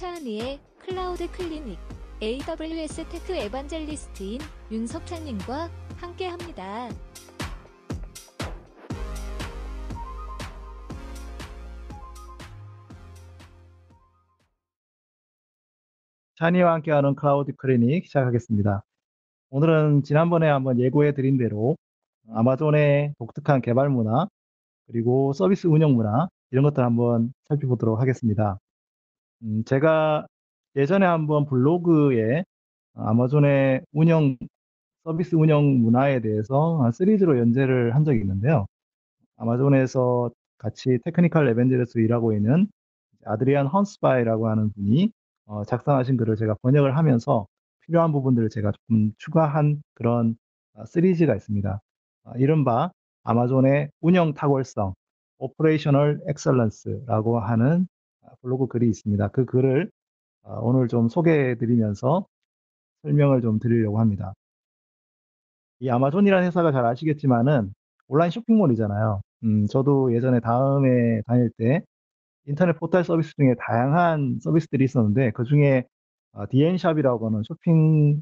차은희의 클라우드 클리닉, AWS 테크 에반젤리스트인 윤석찬님과 함께합니다. 찬이와 함께하는 클라우드 클리닉 시작하겠습니다. 오늘은 지난번에 한번 예고해 드린 대로 아마존의 독특한 개발 문화, 그리고 서비스 운영 문화, 이런 것들 한번 살펴보도록 하겠습니다. 제가 예전에 한번 블로그에 아마존의 서비스 운영 문화에 대해서 시리즈로 연재를 한 적이 있는데요. 아마존에서 같이 테크니컬 에벤젤리스트 일하고 있는 아드리안 헌스바이라고 하는 분이 작성하신 글을 제가 번역을 하면서 필요한 부분들을 제가 조금 추가한 그런 시리즈가 있습니다. 이른바 아마존의 운영 탁월성, 오퍼레이셔널 엑셀런스라고 하는 블로그 글이 있습니다. 그 글을 오늘 좀 소개해 드리면서 설명을 좀 드리려고 합니다. 이 아마존이라는 회사가 잘 아시겠지만은 온라인 쇼핑몰이잖아요. 저도 예전에 다음에 다닐 때 인터넷 포털 서비스 중에 다양한 서비스들이 있었는데 그중에 DN샵이라고 하는 쇼핑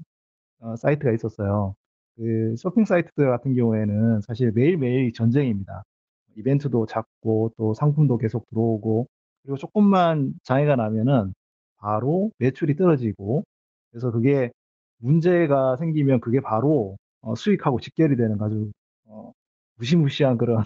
사이트가 있었어요. 그 쇼핑 사이트들 같은 경우에는 사실 매일매일 전쟁입니다. 이벤트도 잦고 또 상품도 계속 들어오고, 그리고 조금만 장애가 나면은 바로 매출이 떨어지고, 그래서 그게 문제가 생기면 그게 바로 수익하고 직결이 되는 아주 어, 무시무시한 그런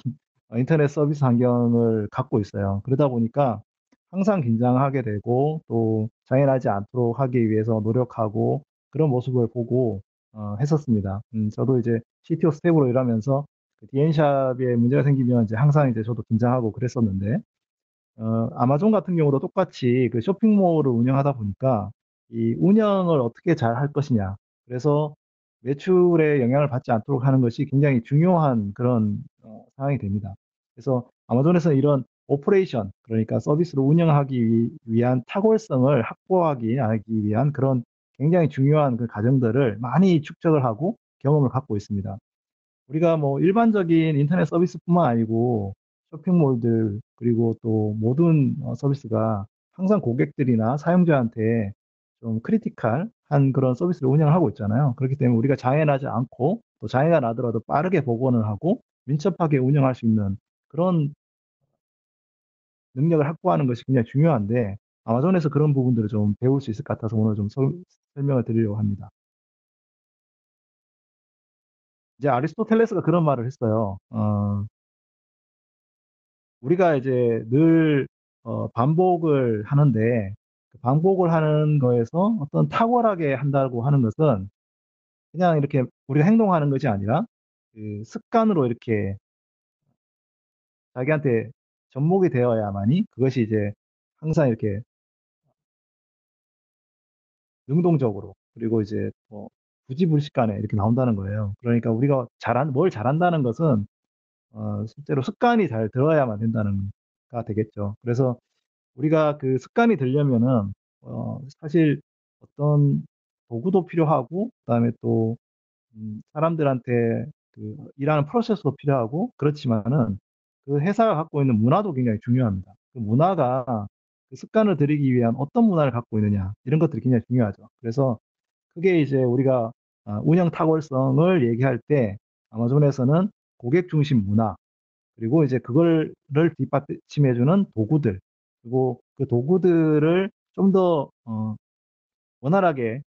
인터넷 서비스 환경을 갖고 있어요. 그러다 보니까 항상 긴장하게 되고 또 장애나지 않도록 하기 위해서 노력하고 그런 모습을 보고 했었습니다. 저도 이제 CTO 스텝으로 일하면서 그 DN샵에 문제가 생기면 이제 항상 이제 저도 긴장하고 그랬었는데, 아마존 같은 경우도 똑같이 그 쇼핑몰을 운영하다 보니까 이 운영을 어떻게 잘 할 것이냐. 그래서 매출에 영향을 받지 않도록 하는 것이 굉장히 중요한 그런 상황이 됩니다. 그래서 아마존에서는 이런 오퍼레이션, 그러니까 서비스를 운영하기 위한 탁월성을 확보하기 하기 위한 그런 굉장히 중요한 그 과정들을 많이 축적을 하고 경험을 갖고 있습니다. 우리가 뭐 일반적인 인터넷 서비스뿐만 아니고 쇼핑몰들, 그리고 또 모든 서비스가 항상 고객들이나 사용자한테 좀 크리티컬한 그런 서비스를 운영하고 있잖아요. 그렇기 때문에 우리가 장애 나지 않고 또 장애가 나더라도 빠르게 복원을 하고 민첩하게 운영할 수 있는 그런 능력을 확보하는 것이 굉장히 중요한데, 아마존에서 그런 부분들을 좀 배울 수 있을 것 같아서 오늘 좀 설명을 드리려고 합니다. 이제 아리스토텔레스가 그런 말을 했어요. 우리가 이제 늘 반복을 하는데, 그 반복을 하는 거에서 어떤 탁월하게 한다고 하는 것은 그냥 이렇게 우리가 행동하는 것이 아니라 그 습관으로 이렇게 자기한테 접목이 되어야만이 그것이 이제 항상 이렇게 능동적으로, 그리고 이제 뭐 부지불식간에 이렇게 나온다는 거예요. 그러니까 우리가 뭘 잘한다는 것은 실제로 습관이 잘 들어야만 된다는 가 되겠죠. 그래서 우리가 그 습관이 들려면은 사실 어떤 도구도 필요하고, 그다음에 또 사람들한테 그 일하는 프로세스도 필요하고, 그렇지만은 그 회사가 갖고 있는 문화도 굉장히 중요합니다. 그 문화가 그 습관을 들이기 위한 어떤 문화를 갖고 있느냐, 이런 것들이 굉장히 중요하죠. 그래서 그게 이제 우리가 운영 탁월성을 얘기할 때 아마존에서는 고객 중심 문화, 그리고 이제 그거를 뒷받침해주는 도구들, 그리고 그 도구들을 좀 더 원활하게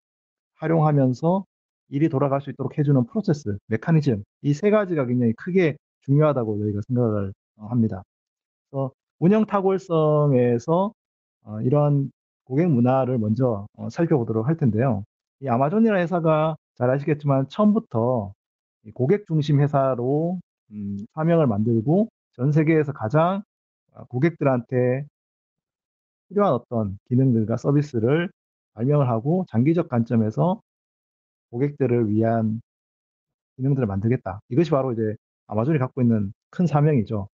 활용하면서 일이 돌아갈 수 있도록 해주는 프로세스, 메커니즘, 이 세 가지가 굉장히 크게 중요하다고 저희가 생각을 합니다. 그래서 운영 탁월성에서 이러한 고객 문화를 먼저 살펴보도록 할 텐데요. 이 아마존이라는 회사가 잘 아시겠지만 처음부터 이 고객 중심 회사로 사명을 만들고 전 세계에서 가장 고객들한테 필요한 어떤 기능들과 서비스를 발명을 하고 장기적 관점에서 고객들을 위한 기능들을 만들겠다. 이것이 바로 이제 아마존이 갖고 있는 큰 사명이죠.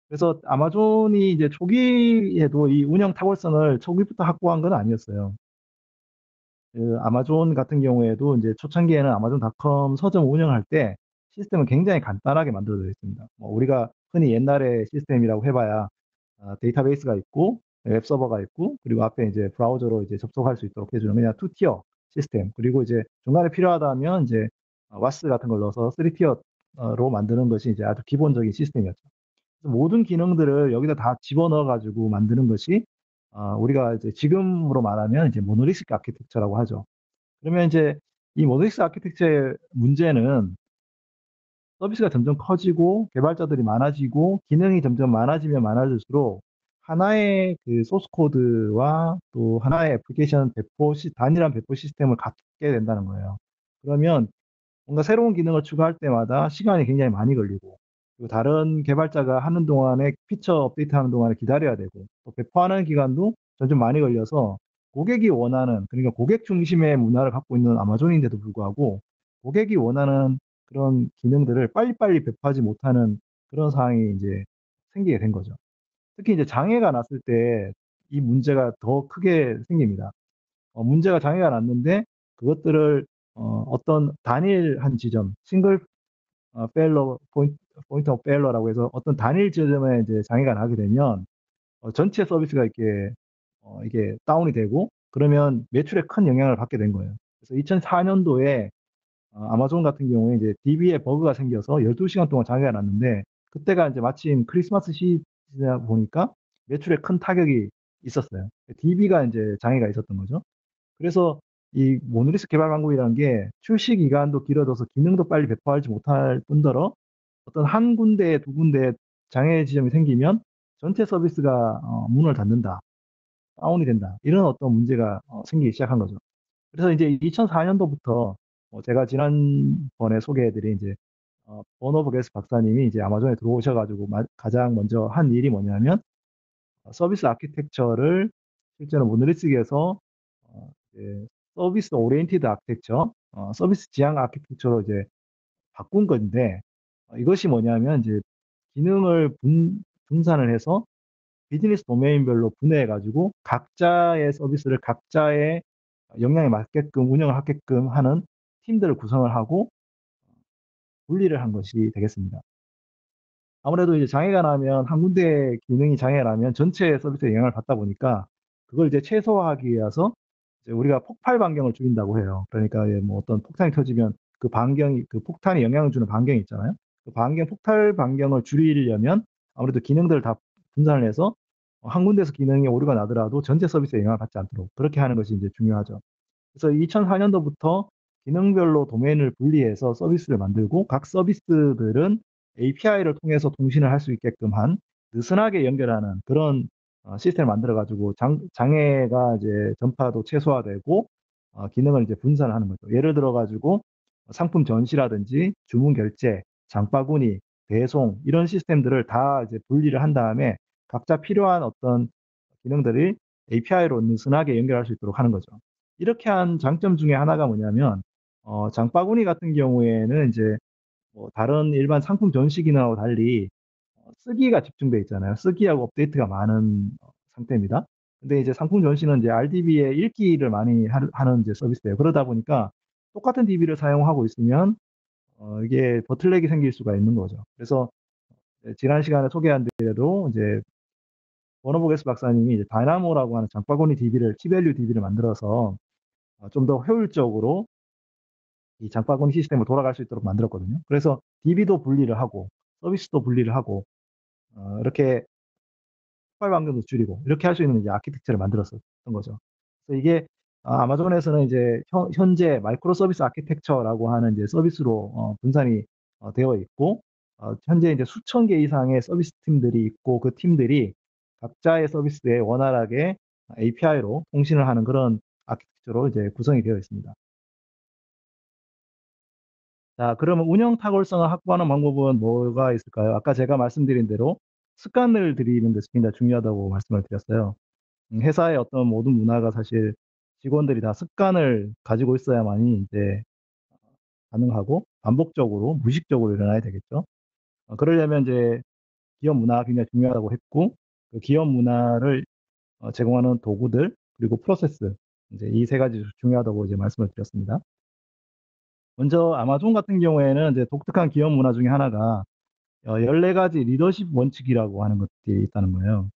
그래서 아마존이 이제 초기에도 이 운영 탁월성을 초기부터 확보한 건 아니었어요. 그 아마존 같은 경우에도 이제 초창기에는 아마존닷컴 서점 운영할 때 시스템은 굉장히 간단하게 만들어져 있습니다. 뭐 우리가 흔히 옛날에 시스템이라고 해봐야 데이터베이스가 있고, 웹 서버가 있고, 그리고 앞에 이제 브라우저로 이제 접속할 수 있도록 해주는 그냥 투 티어 시스템. 그리고 이제 중간에 필요하다면 이제 와스 같은 걸 넣어서 3티어로 만드는 것이 이제 아주 기본적인 시스템이었죠. 그래서 모든 기능들을 여기다 다 집어넣어 가지고 만드는 것이 우리가 이제 지금으로 말하면 이제 모노리식 아키텍처라고 하죠. 그러면 이제 이 모노리식 아키텍처의 문제는 서비스가 점점 커지고 개발자들이 많아지고 기능이 점점 많아지면 많아질수록 하나의 그 소스 코드와 또 하나의 애플리케이션 단일한 배포 시스템을 갖게 된다는 거예요. 그러면 뭔가 새로운 기능을 추가할 때마다 시간이 굉장히 많이 걸리고, 그리고 다른 개발자가 하는 동안에 피처 업데이트 하는 동안에 기다려야 되고, 또 배포하는 기간도 점점 많이 걸려서 고객이 원하는, 그러니까 고객 중심의 문화를 갖고 있는 아마존인데도 불구하고 고객이 원하는 그런 기능들을 빨리빨리 배포하지 못하는 그런 상황이 이제 생기게 된 거죠. 특히 이제 장애가 났을 때 이 문제가 더 크게 생깁니다. 문제가 장애가 났는데 그것들을 어떤 단일한 지점, 싱글 페일러 포인트 오브 페일러라고 해서 어떤 단일 지점에 이제 장애가 나게 되면 전체 서비스가 이게 다운이 되고, 그러면 매출에 큰 영향을 받게 된 거예요. 그래서 2004년도에 아마존 같은 경우에 이제 DB에 버그가 생겨서 12시간 동안 장애가 났는데, 그때가 이제 마침 크리스마스 시즌이다 보니까 매출에 큰 타격이 있었어요. DB가 이제 장애가 있었던 거죠. 그래서 이 모노리스 개발 방법이라는 게 출시 기간도 길어져서 기능도 빨리 배포하지 못할 뿐더러 어떤 한 군데, 두 군데 장애 지점이 생기면 전체 서비스가 문을 닫는다, 다운이 된다. 이런 어떤 문제가 생기기 시작한 거죠. 그래서 이제 2004년도부터 제가 지난번에 소개해드린 이제 버너버게스 박사님이 이제 아마존에 들어오셔가지고 가장 먼저 한 일이 뭐냐면 서비스 아키텍처를 실제로 모노리스에서 이제 서비스 오리엔티드 아키텍처, 서비스 지향 아키텍처로 이제 바꾼 건데, 이것이 뭐냐면 이제 기능을 분산을 해서 비즈니스 도메인별로 분해해가지고 각자의 서비스를 각자의 역량에 맞게끔 운영을 하게끔 하는 팀들을 구성을 하고 분리를 한 것이 되겠습니다. 아무래도 이제 장애가 나면 한 군데 기능이 장애가 나면 전체 서비스에 영향을 받다 보니까 그걸 이제 최소화하기 위해서 이제 우리가 폭발 반경을 줄인다고 해요. 그러니까 뭐 어떤 폭탄이 터지면 그 폭탄이 영향을 주는 반경이 있잖아요. 그 폭발 반경을 줄이려면 아무래도 기능들을 다 분산을 해서 한 군데서 기능이 오류가 나더라도 전체 서비스에 영향을 받지 않도록 그렇게 하는 것이 이제 중요하죠. 그래서 2004년도부터 기능별로 도메인을 분리해서 서비스를 만들고, 각 서비스들은 API를 통해서 통신을 할 수 있게끔 한 느슨하게 연결하는 그런 시스템을 만들어 가지고 장애가 이제 전파도 최소화되고 기능을 이제 분산하는 거죠. 예를 들어 가지고 상품 전시라든지 주문 결제, 장바구니, 배송 이런 시스템들을 다 이제 분리를 한 다음에 각자 필요한 어떤 기능들이 API로 느슨하게 연결할 수 있도록 하는 거죠. 이렇게 한 장점 중에 하나가 뭐냐면 장바구니 같은 경우에는 이제 뭐 다른 일반 상품 전시 기능하고 달리 쓰기가 집중돼 있잖아요. 쓰기하고 업데이트가 많은 상태입니다. 근데 이제 상품 전시는 이제 RDB의 읽기를 많이 하는 이제 서비스예요. 그러다 보니까 똑같은 DB를 사용하고 있으면 이게 버틀렉이 생길 수가 있는 거죠. 그래서 지난 시간에 소개한 대로 이제 버너보게스 박사님이 이제 다이나모라고 하는 장바구니 DB를 키밸류 DB를 만들어서 좀 더 효율적으로 이 장바구니 시스템을 돌아갈 수 있도록 만들었거든요. 그래서 DB도 분리를 하고 서비스도 분리를 하고 이렇게 폭발 반경도 줄이고 이렇게 할 수 있는 이제 아키텍처를 만들었었던 거죠. 그래서 이게 아마존에서는 이제 현재 마이크로 서비스 아키텍처라고 하는 이제 서비스로 분산이 되어 있고, 현재 이제 수천 개 이상의 서비스 팀들이 있고 그 팀들이 각자의 서비스에 원활하게 API로 통신을 하는 그런 아키텍처로 이제 구성이 되어 있습니다. 자, 그러면 운영 탁월성을 확보하는 방법은 뭐가 있을까요? 아까 제가 말씀드린 대로 습관을 들이는 것이 굉장히 중요하다고 말씀을 드렸어요. 회사의 어떤 모든 문화가 사실 직원들이 다 습관을 가지고 있어야만이 이제 가능하고 반복적으로, 무의식적으로 일어나야 되겠죠. 그러려면 이제 기업 문화가 굉장히 중요하다고 했고, 그 기업 문화를 제공하는 도구들, 그리고 프로세스, 이제 이 세 가지 중요하다고 이제 말씀을 드렸습니다. 먼저 아마존 같은 경우에는 이제 독특한 기업 문화 중에 하나가 14가지 리더십 원칙이라고 하는 것들이 있다는 거예요.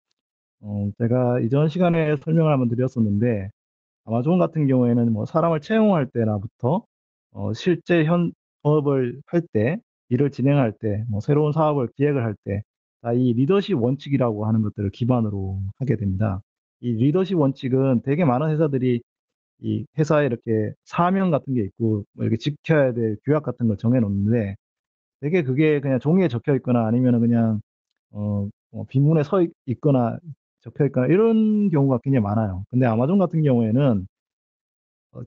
제가 이전 시간에 설명을 한번 드렸었는데, 아마존 같은 경우에는 뭐 사람을 채용할 때나부터 실제 현업을 할 때, 일을 진행할 때, 뭐 새로운 사업을 기획을 할 때, 다 이 리더십 원칙이라고 하는 것들을 기반으로 하게 됩니다. 이 리더십 원칙은 되게 많은 회사들이 이 회사에 이렇게 사명 같은 게 있고, 뭐 이렇게 지켜야 될 규약 같은 걸 정해 놓는데, 되게 그게 그냥 종이에 적혀 있거나 아니면은 그냥 빈문에 있거나 적혀 있거나 이런 경우가 굉장히 많아요. 근데 아마존 같은 경우에는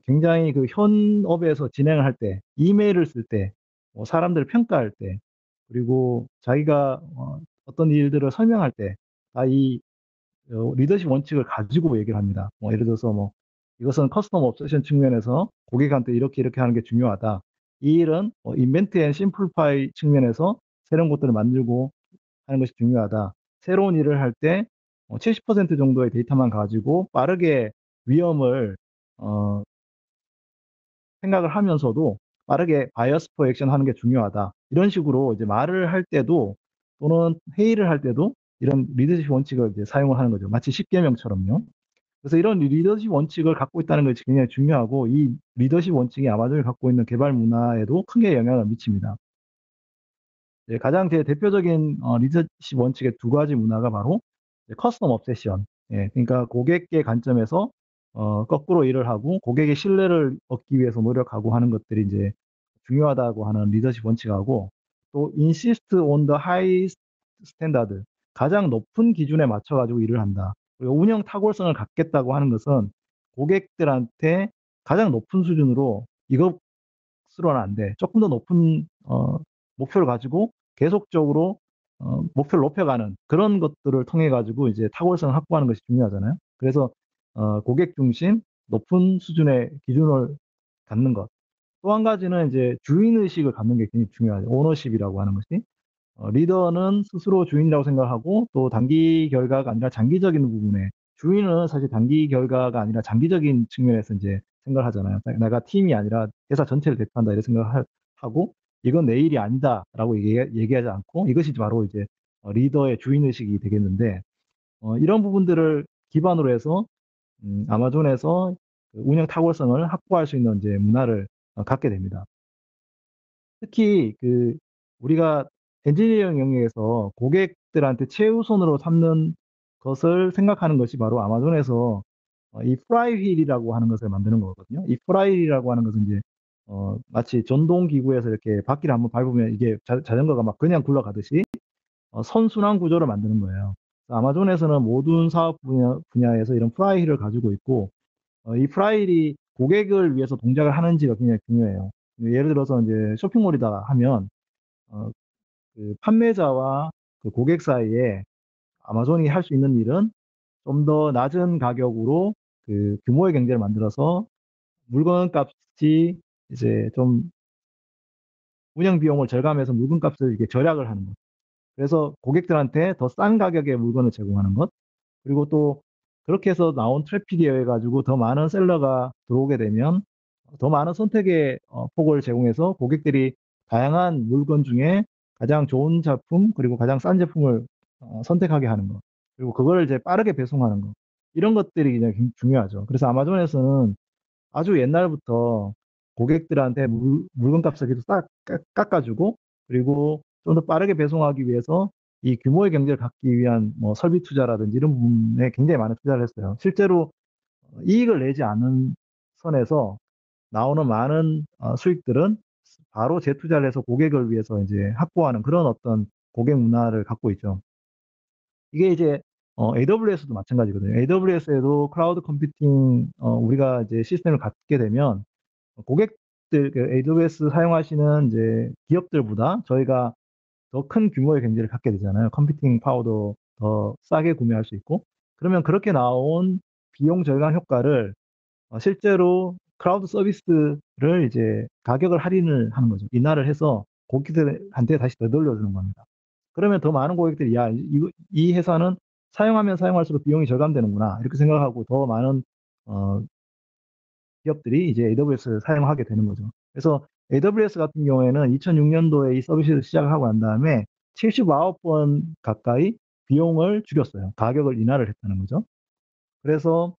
굉장히 그 현업에서 진행을 할 때, 이메일을 쓸 때, 뭐 사람들을 평가할 때, 그리고 자기가 어떤 일들을 설명할 때, 다 이 리더십 원칙을 가지고 얘기를 합니다. 뭐 예를 들어서 뭐 이것은 커스텀 옵세션 측면에서 고객한테 이렇게 이렇게 하는 게 중요하다. 이 일은 인벤트 앤 심플파이 측면에서 새로운 것들을 만들고 하는 것이 중요하다. 새로운 일을 할 때 70% 정도의 데이터만 가지고 빠르게 위험을 어, 생각을 하면서도 빠르게 바이어스 포 액션 하는 게 중요하다. 이런 식으로 이제 말을 할 때도 또는 회의를 할 때도 이런 리더십 원칙을 이제 사용을 하는 거죠. 마치 10계명처럼요. 그래서 이런 리더십 원칙을 갖고 있다는 것이 굉장히 중요하고 이 리더십 원칙이 아마존이 갖고 있는 개발 문화에도 크게 영향을 미칩니다. 네, 가장 제 대표적인 리더십 원칙의 두 가지 문화가 바로 커스텀 obsession. 예, 그러니까 고객의 관점에서 거꾸로 일을 하고 고객의 신뢰를 얻기 위해서 노력하고 하는 것들이 이제 중요하다고 하는 리더십 원칙하고 또 insist on the high standard. 가장 높은 기준에 맞춰 가지고 일을 한다. 그리고 운영 탁월성을 갖겠다고 하는 것은 고객들한테 가장 높은 수준으로 이것으로는 안 돼. 조금 더 높은 목표를 가지고 계속적으로 목표를 높여가는 그런 것들을 통해 가지고 이제 탁월성을 확보하는 것이 중요하잖아요. 그래서 고객 중심 높은 수준의 기준을 갖는 것. 또 한 가지는 이제 주인 의식을 갖는 게 굉장히 중요하죠. 오너십이라고 하는 것이. 리더는 스스로 주인이라고 생각하고 또 단기 결과가 아니라 장기적인 부분에 주인은 사실 단기 결과가 아니라 장기적인 측면에서 이제 생각을 하잖아요. 내가 팀이 아니라 회사 전체를 대표한다 이런 생각을 하고 이건 내 일이 아니다라고 얘기하지 않고 이것이 바로 이제 리더의 주인 의식이 되겠는데 이런 부분들을 기반으로 해서 아마존에서 그 운영 탁월성을 확보할 수 있는 이제 문화를 갖게 됩니다. 특히 그 우리가 엔지니어링 영역에서 고객들한테 최우선으로 삼는 것을 생각하는 것이 바로 아마존에서 이 프라이휠이라고 하는 것을 만드는 거거든요. 이 프라이휠이라고 하는 것은 이제 마치 전동 기구에서 이렇게 바퀴를 한번 밟으면 이게 자전거가 막 그냥 굴러가듯이 선순환 구조를 만드는 거예요. 아마존에서는 모든 사업 분야에서 이런 프라이휠을 가지고 있고 이 프라이휠이 고객을 위해서 동작을 하는지가 굉장히 중요해요. 예를 들어서 이제 쇼핑몰이다 하면 어, 그 판매자와 그 고객 사이에 아마존이 할 수 있는 일은 좀 더 낮은 가격으로 그 규모의 경제를 만들어서 물건 값이 이제 좀 운영 비용을 절감해서 물건 값을 이렇게 절약을 하는 것. 그래서 고객들한테 더 싼 가격의 물건을 제공하는 것. 그리고 또 그렇게 해서 나온 트래픽에 의해 가지고 더 많은 셀러가 들어오게 되면 더 많은 선택의 폭을 제공해서 고객들이 다양한 물건 중에 가장 좋은 제품 그리고 가장 싼 제품을 선택하게 하는 것. 그리고 그걸 이제 빠르게 배송하는 것. 이런 것들이 굉장히 중요하죠. 그래서 아마존에서는 아주 옛날부터 고객들한테 물건값을 계속 깎아주고 그리고 좀 더 빠르게 배송하기 위해서 이 규모의 경제를 갖기 위한 뭐 설비 투자라든지 이런 부분에 굉장히 많은 투자를 했어요. 실제로 이익을 내지 않는 선에서 나오는 많은 수익들은 바로 재투자를 해서 고객을 위해서 이제 확보하는 그런 어떤 고객 문화를 갖고 있죠. 이게 이제 AWS도 마찬가지거든요. AWS에도 클라우드 컴퓨팅 우리가 이제 시스템을 갖게 되면 고객들 그 AWS 사용하시는 이제 기업들보다 저희가 더 큰 규모의 경제를 갖게 되잖아요. 컴퓨팅 파워도 더 싸게 구매할 수 있고. 그러면 그렇게 나온 비용 절감 효과를 실제로 클라우드 서비스를 이제 가격을 할인을 하는 거죠. 인하를 해서 고객들한테 다시 되돌려주는 겁니다. 그러면 더 많은 고객들이 야, 이 회사는 사용하면 사용할수록 비용이 절감되는구나. 이렇게 생각하고 더 많은 어, 기업들이 이제 AWS를 사용하게 되는 거죠. 그래서 AWS 같은 경우에는 2006년도에 이 서비스를 시작하고 난 다음에 79번 가까이 비용을 줄였어요. 가격을 인하를 했다는 거죠. 그래서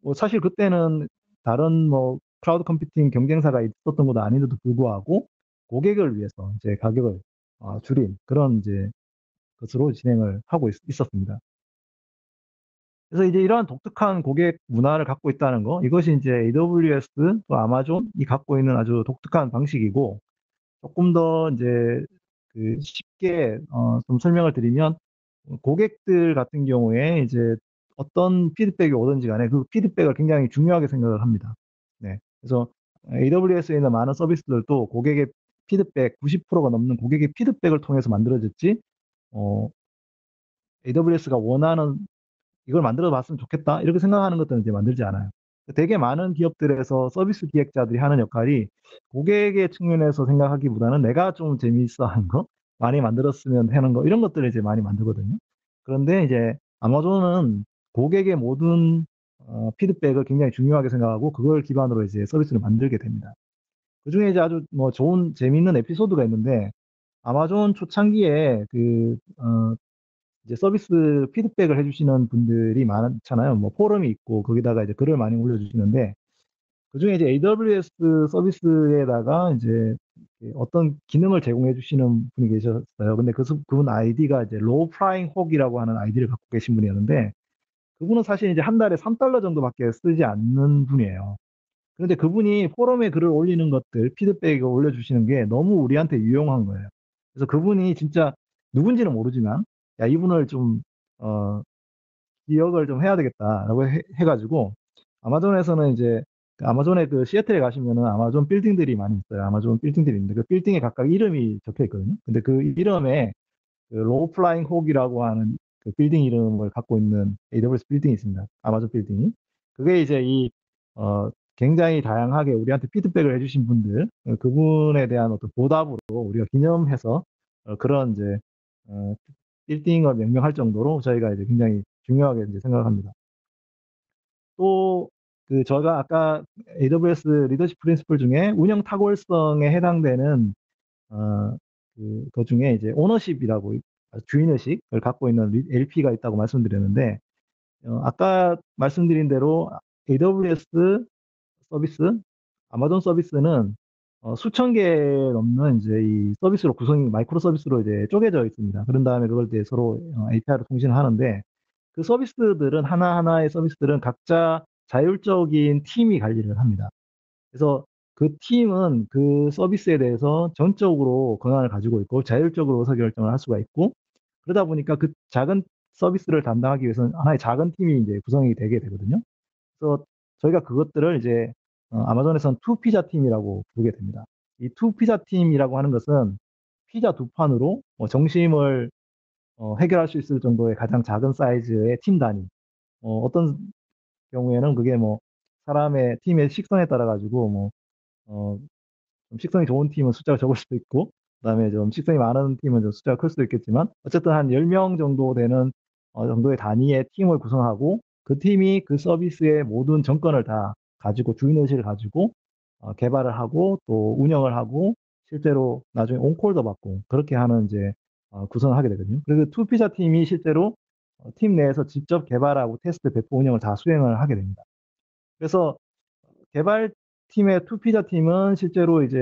뭐 사실 그때는 다른 뭐 클라우드 컴퓨팅 경쟁사가 있었던 것도 아닌데도 불구하고 고객을 위해서 이제 가격을 줄인 그런 이제 것으로 진행을 하고 있었습니다. 그래서 이제 이러한 독특한 고객 문화를 갖고 있다는 거, 이것이 이제 AWS 또 아마존이 갖고 있는 아주 독특한 방식이고, 조금 더 이제 그 쉽게 좀 설명을 드리면, 고객들 같은 경우에 이제 어떤 피드백이 오든지 간에 그 피드백을 굉장히 중요하게 생각을 합니다. 네. 그래서 AWS에 있는 많은 서비스들도 고객의 피드백, 90%가 넘는 고객의 피드백을 통해서 만들어졌지, AWS가 원하는 이걸 만들어 봤으면 좋겠다. 이렇게 생각하는 것들은 이제 만들지 않아요. 되게 많은 기업들에서 서비스 기획자들이 하는 역할이 고객의 측면에서 생각하기보다는 내가 좀 재미있어 하는 거, 많이 만들었으면 하는 거, 이런 것들을 이제 많이 만들거든요. 그런데 이제 아마존은 고객의 모든 피드백을 굉장히 중요하게 생각하고 그걸 기반으로 이제 서비스를 만들게 됩니다. 그 중에 이제 아주 뭐 좋은, 재미있는 에피소드가 있는데, 아마존 초창기에 이제 서비스 피드백을 해주시는 분들이 많잖아요. 뭐 포럼이 있고 거기다가 이제 글을 많이 올려주시는데 그중에 이제 AWS 서비스에다가 이제 어떤 기능을 제공해 주시는 분이 계셨어요. 근데 그분 아이디가 이제 로우 프라잉 혹이라고 하는 아이디를 갖고 계신 분이었는데 그분은 사실 이제 한 달에 3달러 정도밖에 쓰지 않는 분이에요. 그런데 그분이 포럼에 글을 올리는 것들, 피드백을 올려주시는 게 너무 우리한테 유용한 거예요. 그래서 그분이 진짜 누군지는 모르지만, 야, 이분을 좀, 어, 기억을 좀 해야 되겠다라고 해가지고, 아마존에서는 이제, 그 아마존의 그 시애틀에 가시면은 아마존 빌딩들이 많이 있어요. 아마존 빌딩들이 있는데, 그 빌딩에 각각 이름이 적혀 있거든요. 근데 그 이름에 그 로우 플라잉 혹이라고 하는 그 빌딩 이름을 갖고 있는 AWS 빌딩이 있습니다. 아마존 빌딩이. 그게 이제 굉장히 다양하게 우리한테 피드백을 해주신 분들, 그분에 대한 어떤 보답으로 우리가 기념해서 그런 이제 어, 빌딩을 명명할 정도로 저희가 이제 굉장히 중요하게 이제 생각합니다. 또 그 저희가 아까 AWS 리더십 프린시플 중에 운영 탁월성에 해당되는 그 중에 이제 오너십이라고 주인의식을 갖고 있는 LP가 있다고 말씀드렸는데 아까 말씀드린 대로 AWS 서비스, 아마존 서비스는 수천 개 넘는 이제 이 서비스로 마이크로 서비스로 이제 쪼개져 있습니다. 그런 다음에 그걸 이제 서로 API로 통신을 하는데 그 서비스들은 하나하나의 서비스들은 각자 자율적인 팀이 관리를 합니다. 그래서 그 팀은 그 서비스에 대해서 전적으로 권한을 가지고 있고 자율적으로 의사결정을 할 수가 있고 그러다 보니까 그 작은 서비스를 담당하기 위해서는 하나의 작은 팀이 이제 구성이 되게 되거든요. 그래서 저희가 그것들을 이제 아마존에서는 투 피자 팀이라고 부르게 됩니다. 이 투 피자 팀이라고 하는 것은 피자 두 판으로 정심을 해결할 수 있을 정도의 가장 작은 사이즈의 팀 단위. 어떤 경우에는 그게 뭐 사람의 팀의 식성에 따라 가지고 뭐 어, 좀 식성이 좋은 팀은 숫자가 적을 수도 있고, 그다음에 좀 식성이 많은 팀은 좀 숫자가 클 수도 있겠지만, 어쨌든 한 10명 정도 되는 정도의 단위의 팀을 구성하고, 그 팀이 그 서비스의 모든 정권을 다 가지고, 주인의식을 가지고, 개발을 하고, 또 운영을 하고, 실제로 나중에 온콜도 받고, 그렇게 하는 이제, 구성을 하게 되거든요. 그래서 투피자 팀이 실제로 팀 내에서 직접 개발하고 테스트, 배포, 운영을 다 수행을 하게 됩니다. 그래서 개발팀의 투피자 팀은 실제로 이제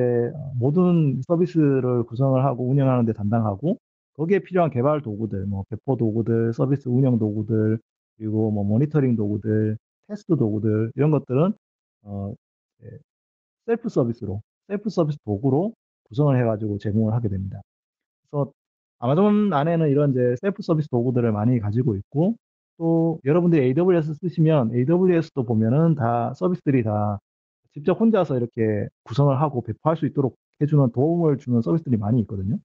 모든 서비스를 구성을 하고 운영하는 데 담당하고 거기에 필요한 개발 도구들, 뭐 배포 도구들, 서비스 운영 도구들, 그리고 뭐 모니터링 도구들, 테스트 도구들 이런 것들은 어, 예, 셀프 서비스 도구로 구성을 해가지고 제공을 하게 됩니다. 그래서 아마존 안에는 이런 이제 셀프 서비스 도구들을 많이 가지고 있고 또 여러분들이 AWS 쓰시면 AWS도 보면은 다 서비스들이 다 직접 혼자서 이렇게 구성을 하고 배포할 수 있도록 해주는 도움을 주는 서비스들이 많이 있거든요.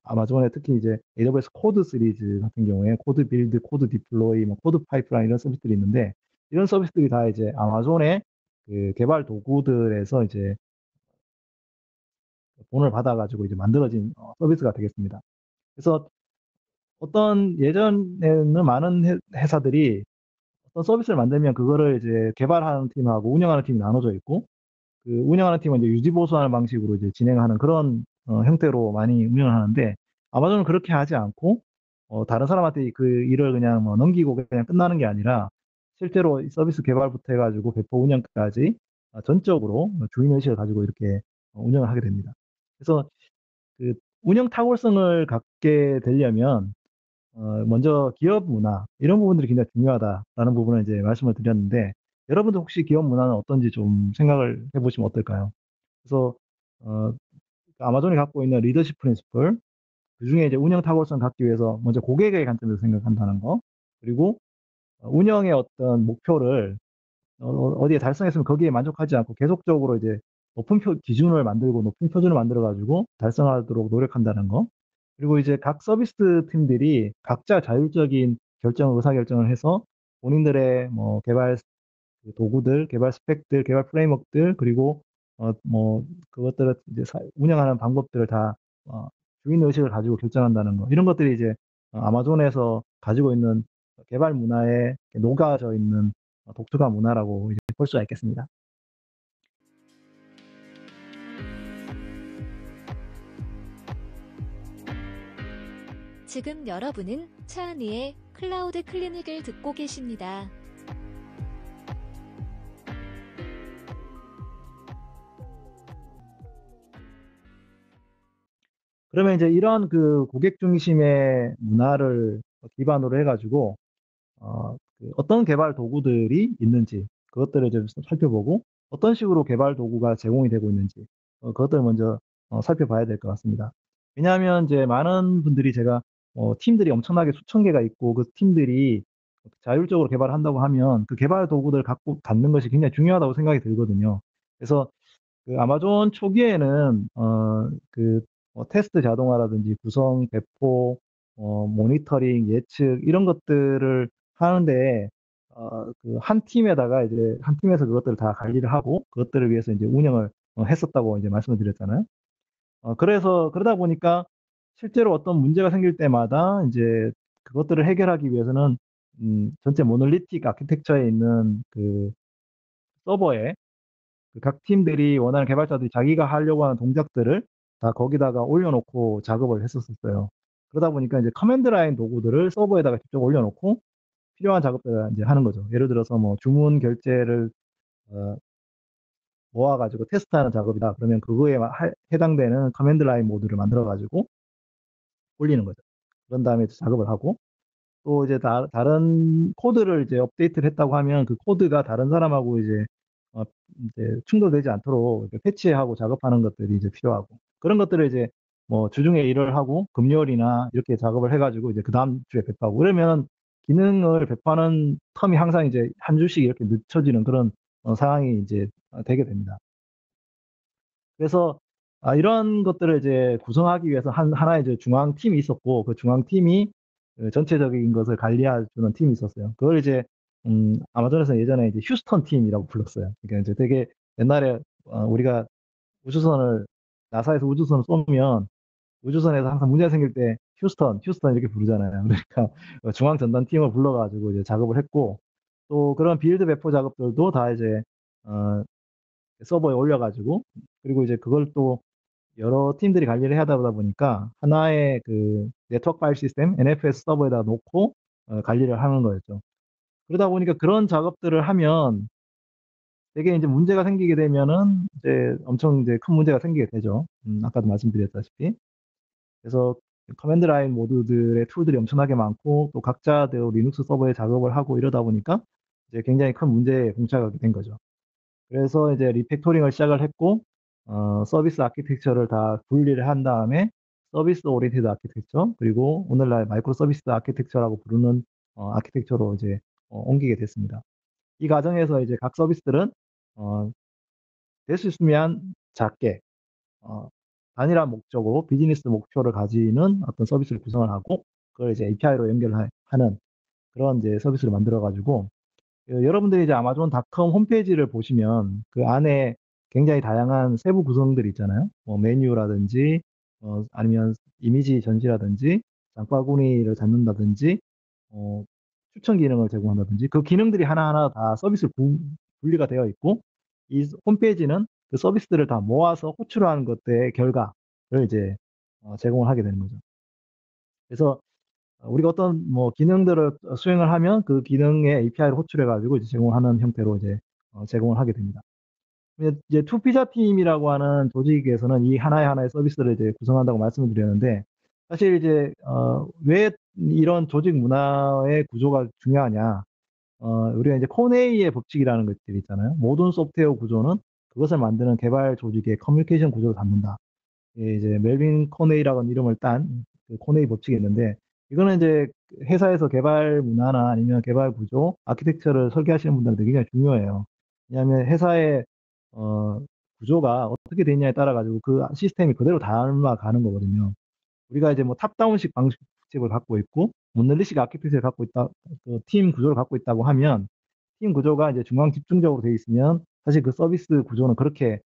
아마존에 특히 이제 AWS 코드 시리즈 같은 경우에 코드 빌드, 코드 디플로이, 뭐 코드 파이프라인 이런 서비스들이 있는데 이런 서비스들이 다 이제 아마존의 그 개발 도구들에서 이제 돈을 받아가지고 이제 만들어진 서비스가 되겠습니다. 그래서 어떤 예전에는 많은 회사들이 어떤 서비스를 만들면 그거를 이제 개발하는 팀하고 운영하는 팀이 나눠져 있고 그 운영하는 팀은 이제 유지 보수하는 방식으로 이제 진행하는 그런 형태로 많이 운영을 하는데 아마존은 그렇게 하지 않고 다른 사람한테 그 일을 그냥 뭐 넘기고 그냥 끝나는 게 아니라 실제로 이 서비스 개발부터 해가지고 배포 운영까지 전적으로 주인 의식을 가지고 이렇게 운영을 하게 됩니다. 그래서 그 운영 탁월성을 갖게 되려면 먼저 기업 문화 이런 부분들이 굉장히 중요하다라는 부분을 이제 말씀을 드렸는데 여러분들 혹시 기업 문화는 어떤지 좀 생각을 해보시면 어떨까요? 그래서 어, 아마존이 갖고 있는 리더십 프린시플 그중에 이제 운영 탁월성 갖기 위해서 먼저 고객의 관점에서 생각한다는 거 그리고 운영의 어떤 목표를 어디에 달성했으면 거기에 만족하지 않고 계속적으로 이제 높은 기준을 만들고 높은 표준을 만들어 가지고 달성하도록 노력한다는 거. 그리고 이제 각 서비스 팀들이 각자 자율적인 의사결정을 해서 본인들의 뭐 개발 그 도구들, 개발 스펙들, 개발 프레임워크들, 그리고 뭐 그것들을 이제 운영하는 방법들을 다 어, 주인 의식을 가지고 결정한다는 거. 이런 것들이 이제 아마존에서 가지고 있는 개발 문화에 녹아져 있는 독특한 문화라고 이제 볼 수가 있겠습니다. 지금 여러분은 차은희의 클라우드 클리닉을 듣고 계십니다. 그러면 이제 이런 그 고객 중심의 문화를 기반으로 해가지고 그 어떤 개발 도구들이 있는지 그것들을 좀 살펴보고 어떤 식으로 개발 도구가 제공이 되고 있는지 그것들을 먼저 살펴봐야 될 것 같습니다. 왜냐하면 이제 많은 분들이 제가 팀들이 엄청나게 수천 개가 있고 그 팀들이 자율적으로 개발을 한다고 하면 그 개발 도구들을 갖고 갖는 것이 굉장히 중요하다고 생각이 들거든요. 그래서 그 아마존 초기에는 테스트 자동화라든지 구성, 배포, 모니터링, 예측 이런 것들을 하는데 그 한 팀에다가 이제 한 팀에서 그것들을 다 관리를 하고 그것들을 위해서 이제 운영을 했었다고 이제 말씀을 드렸잖아요. 그래서 그러다 보니까 실제로 어떤 문제가 생길 때마다 이제 그것들을 해결하기 위해서는 전체 모놀리틱 아키텍처에 있는 그 서버에 그각 팀들이 원하는 개발자들이 자기가 하려고 하는 동작들을 다 거기다가 올려놓고 작업을 했었어요. 그러다 보니까 이제 커맨드 라인 도구들을 서버에다가 직접 올려놓고 필요한 작업들을 이제 하는 거죠. 예를 들어서 뭐 주문 결제를 어, 모아가지고 테스트하는 작업이다. 그러면 그거에 해당되는 커맨드 라인 모드를 만들어가지고 올리는 거죠. 그런 다음에 작업을 하고 또 이제 다른 코드를 이제 업데이트를 했다고 하면 그 코드가 다른 사람하고 이제 충돌되지 않도록 이렇게 패치하고 작업하는 것들이 이제 필요하고 그런 것들을 이제 뭐 주중에 일을 하고 금요일이나 이렇게 작업을 해가지고 이제 그 다음 주에 배포하고 그러면 기능을 배포하는 텀이 항상 이제 한 주씩 이렇게 늦춰지는 그런 상황이 이제 되게 됩니다. 그래서 이런 것들을 이제 구성하기 위해서 하나의 이제 중앙팀이 있었고 그 중앙팀이 그 전체적인 것을 관리해 주는 팀이 있었어요. 그걸 이제 아마존에서 예전에 이제 휴스턴 팀이라고 불렀어요. 그러니까 이제 되게 옛날에 우리가 우주선을 나사에서 우주선을 쏘면 우주선에서 항상 문제가 생길 때 휴스턴 이렇게 부르잖아요. 그러니까 중앙 전단 팀을 불러가지고 이제 작업을 했고 또 그런 빌드 배포 작업들도 다 이제 어, 서버에 올려가지고 그리고 이제 그걸 또 여러 팀들이 관리를 하다 보니까 하나의 그 네트워크 파일 시스템 NFS 서버에다 놓고 관리를 하는 거였죠. 그러다 보니까 그런 작업들을 하면 되게 이제 문제가 생기게 되면은 이제 엄청 이제 큰 문제가 생기게 되죠. 아까도 말씀드렸다시피. 그래서 커맨드 라인 모드들의 툴들이 엄청나게 많고 또 각자대로 리눅스 서버에 작업을 하고 이러다 보니까 이제 굉장히 큰 문제에 봉착하게 된 거죠. 그래서 이제 리팩토링을 시작을 했고 서비스 아키텍처를 다 분리를 한 다음에 서비스 오리엔티드 아키텍처 그리고 오늘날 마이크로 서비스 아키텍처라고 부르는 아키텍처로 이제 옮기게 됐습니다. 이 과정에서 이제 각 서비스들은 어, 될 수 있으면 작게 어, 단일한 목적으로 비즈니스 목표를 가지는 어떤 서비스를 구성을 하고 그걸 이제 API로 연결하는 그런 이제 서비스를 만들어 가지고 여러분들이 이제 아마존닷컴 홈페이지를 보시면 그 안에 굉장히 다양한 세부 구성들이 있잖아요. 뭐 메뉴라든지 아니면 이미지 전시라든지 장바구니를 잡는다든지 어, 추천 기능을 제공한다든지 그 기능들이 하나하나 다 서비스 분리가 되어 있고 이 홈페이지는 그 서비스들을 다 모아서 호출하는 것들의 결과를 이제 제공을 하게 되는 거죠. 그래서 우리가 어떤 뭐 기능들을 수행을 하면 그 기능의 API를 호출해 가지고 이제 제공하는 형태로 이제 제공을 하게 됩니다. 이제 투피자 팀이라고 하는 조직에서는 이 하나의 하나의 서비스를 이제 구성한다고 말씀을 드렸는데, 사실 이제 왜 이런 조직 문화의 구조가 중요하냐? 우리가 이제 코네이의 법칙이라는 것들이 있잖아요. 모든 소프트웨어 구조는 그것을 만드는 개발 조직의 커뮤니케이션 구조를 담는다. 예, 이제 멜빈 코네이라는 이름을 딴그 코네이 법칙이 있는데, 이거는 이제 회사에서 개발 문화나 아니면 개발 구조, 아키텍처를 설계하시는 분들한테 굉장히 중요해요. 왜냐하면 회사의 어, 구조가 어떻게 되냐에 따라 가지고 그 시스템이 그대로 닮아가는 거거든요. 우리가 이제 뭐 탑다운식 방식을 갖고 있고 모널리식 아키텍처를 갖고 있다, 그 팀 구조를 갖고 있다고 하면 팀 구조가 이제 중앙 집중적으로 돼 있으면 사실 그 서비스 구조는 그렇게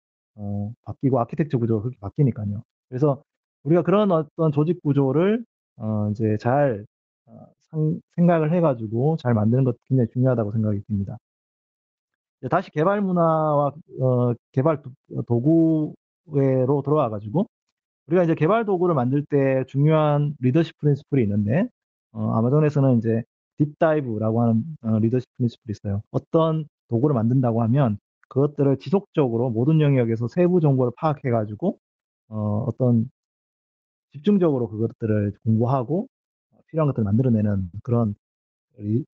바뀌고 아키텍처 구조가 그렇게 바뀌니까요. 그래서 우리가 그런 어떤 조직 구조를 이제 잘 생각을 해가지고 잘 만드는 것도 굉장히 중요하다고 생각이 듭니다. 이제 다시 개발 문화와 개발 도구로 들어와가지고 우리가 이제 개발 도구를 만들 때 중요한 리더십 프린시플이 있는데, 아마존에서는 이제 딥다이브라고 하는 리더십 프린시플이 있어요. 어떤 도구를 만든다고 하면 그것들을 지속적으로 모든 영역에서 세부 정보를 파악해가지고 어떤 집중적으로 그것들을 공부하고 필요한 것들을 만들어내는 그런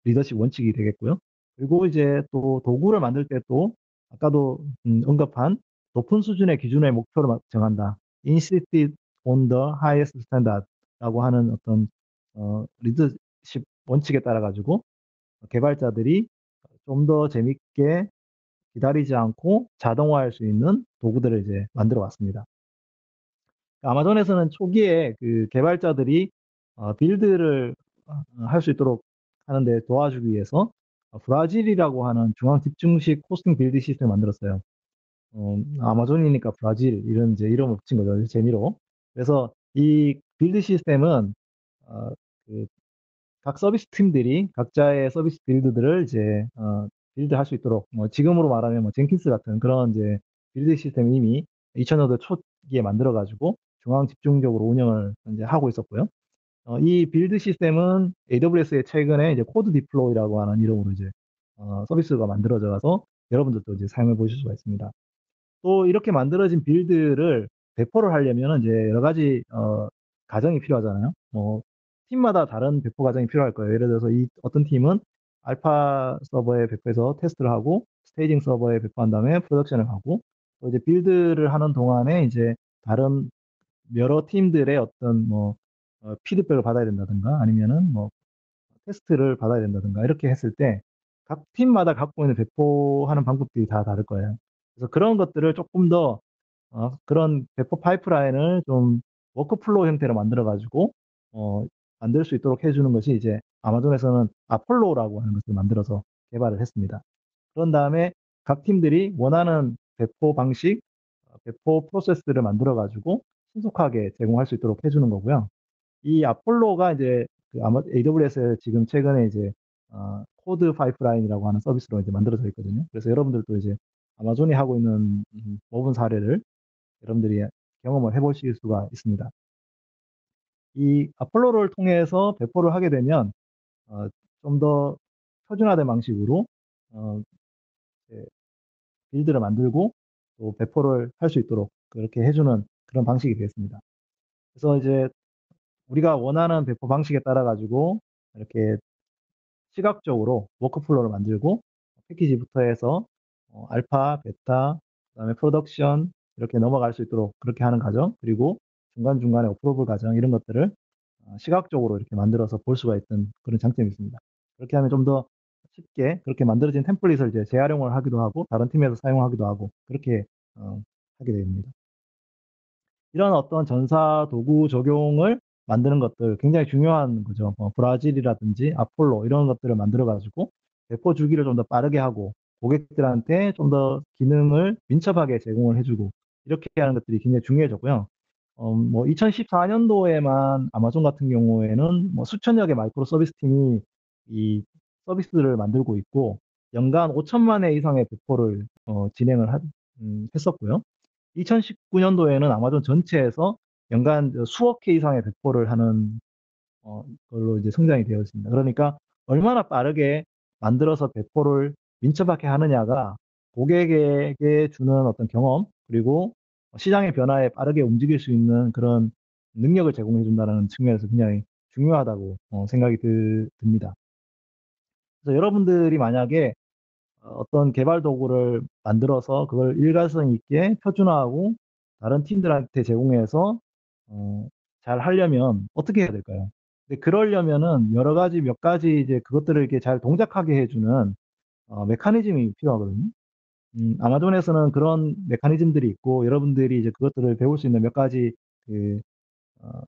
리더십 원칙이 되겠고요. 그리고 이제 또 도구를 만들 때 또 아까도 언급한 높은 수준의 기준의 목표를 정한다. Insist on the highest standard라고 하는 어떤 리더십 원칙에 따라 가지고 개발자들이 좀 더 재밌게 기다리지 않고 자동화할 수 있는 도구들을 이제 만들어 왔습니다. 아마존에서는 초기에 그 개발자들이 빌드를 할 수 있도록 하는데 도와주기 위해서 브라질이라고 하는 중앙 집중식 호스팅 빌드 시스템을 만들었어요. 아마존이니까 브라질 이런 이제 이름을 붙인 거죠. 재미로. 그래서 이 빌드 시스템은 어, 그 각 서비스 팀들이 각자의 서비스 빌드들을 이제 빌드할 수 있도록 뭐 지금으로 말하면 뭐 젠킨스 같은 그런 이제 빌드 시스템 이미 2000년대 초기에 만들어 가지고 중앙 집중적으로 운영을 이제 하고 있었고요. 이 빌드 시스템은 AWS에 최근에 이제 코드 디플로이라고 하는 이름으로 이제 서비스가 만들어져서 여러분들도 이제 사용해 보실 수가 있습니다. 또 이렇게 만들어진 빌드를 배포를 하려면 이제 여러 가지 과정이 필요하잖아요. 뭐 팀마다 다른 배포 과정이 필요할 거예요. 예를 들어서 이 어떤 팀은 알파 서버에 배포해서 테스트를 하고 스테이징 서버에 배포한 다음에 프로덕션을 하고 또 이제 빌드를 하는 동안에 이제 다른 여러 팀들의 어떤 뭐 피드백을 받아야 된다든가 아니면은 뭐 테스트를 받아야 된다든가 이렇게 했을 때 각 팀마다 갖고 있는 배포하는 방법들이 다 다를 거예요. 그래서 그런 것들을 조금 더 그런 배포 파이프라인을 좀 워크플로우 형태로 만들어 가지고 어, 만들 수 있도록 해주는 것이 이제 아마존에서는 아폴로라고 하는 것을 만들어서 개발을 했습니다. 그런 다음에 각 팀들이 원하는 배포 방식, 배포 프로세스를 만들어 가지고 신속하게 제공할 수 있도록 해주는 거고요. 이 아폴로가 이제 그 아마 AWS에 지금 최근에 이제 코드 파이프라인이라고 하는 서비스로 이제 만들어져 있거든요. 그래서 여러분들도 이제 아마존이 하고 있는 모분 사례를 여러분들이 경험을 해보실 수가 있습니다. 이 아폴로를 통해서 배포를 하게 되면 좀 더 표준화된 방식으로 어, 이제 빌드를 만들고 또 배포를 할 수 있도록 그렇게 해주는 그런 방식이 되겠습니다. 그래서 이제 우리가 원하는 배포 방식에 따라 가지고 이렇게 시각적으로 워크플로우를 만들고 패키지부터 해서 알파, 베타, 그다음에 프로덕션 이렇게 넘어갈 수 있도록 그렇게 하는 과정, 그리고 중간중간에 어프로브 과정 이런 것들을 시각적으로 이렇게 만들어서 볼 수가 있던 그런 장점이 있습니다. 그렇게 하면 좀 더 쉽게 그렇게 만들어진 템플릿을 이제 재활용을 하기도 하고 다른 팀에서 사용하기도 하고 그렇게 하게 됩니다. 이런 어떤 전사 도구 적용을 만드는 것들 굉장히 중요한 거죠. 브라질이라든지 아폴로 이런 것들을 만들어 가지고 배포 주기를 좀 더 빠르게 하고 고객들한테 좀 더 기능을 민첩하게 제공을 해주고 이렇게 하는 것들이 굉장히 중요해졌고요. 뭐 2014년도에만 아마존 같은 경우에는 뭐 수천여 개 마이크로 서비스 팀이 이 서비스를 만들고 있고 연간 5천만 회 이상의 배포를 진행을 했었고요. 2019년도에는 아마존 전체에서 연간 수억 회 이상의 배포를 하는 걸로 이제 성장이 되어 있습니다. 그러니까 얼마나 빠르게 만들어서 배포를 민첩하게 하느냐가 고객에게 주는 어떤 경험, 그리고 시장의 변화에 빠르게 움직일 수 있는 그런 능력을 제공해 준다는 측면에서 굉장히 중요하다고 생각이 듭니다. 그래서 여러분들이 만약에 어떤 개발 도구를 만들어서 그걸 일관성 있게 표준화하고 다른 팀들한테 제공해서 어, 잘 하려면 어떻게 해야 될까요? 근데 그러려면은 여러 가지 몇 가지 이제 그것들을 이렇게 잘 동작하게 해주는 메커니즘이 필요하거든요. 아마존에서는 그런 메커니즘들이 있고 여러분들이 이제 그것들을 배울 수 있는 몇 가지 그 어,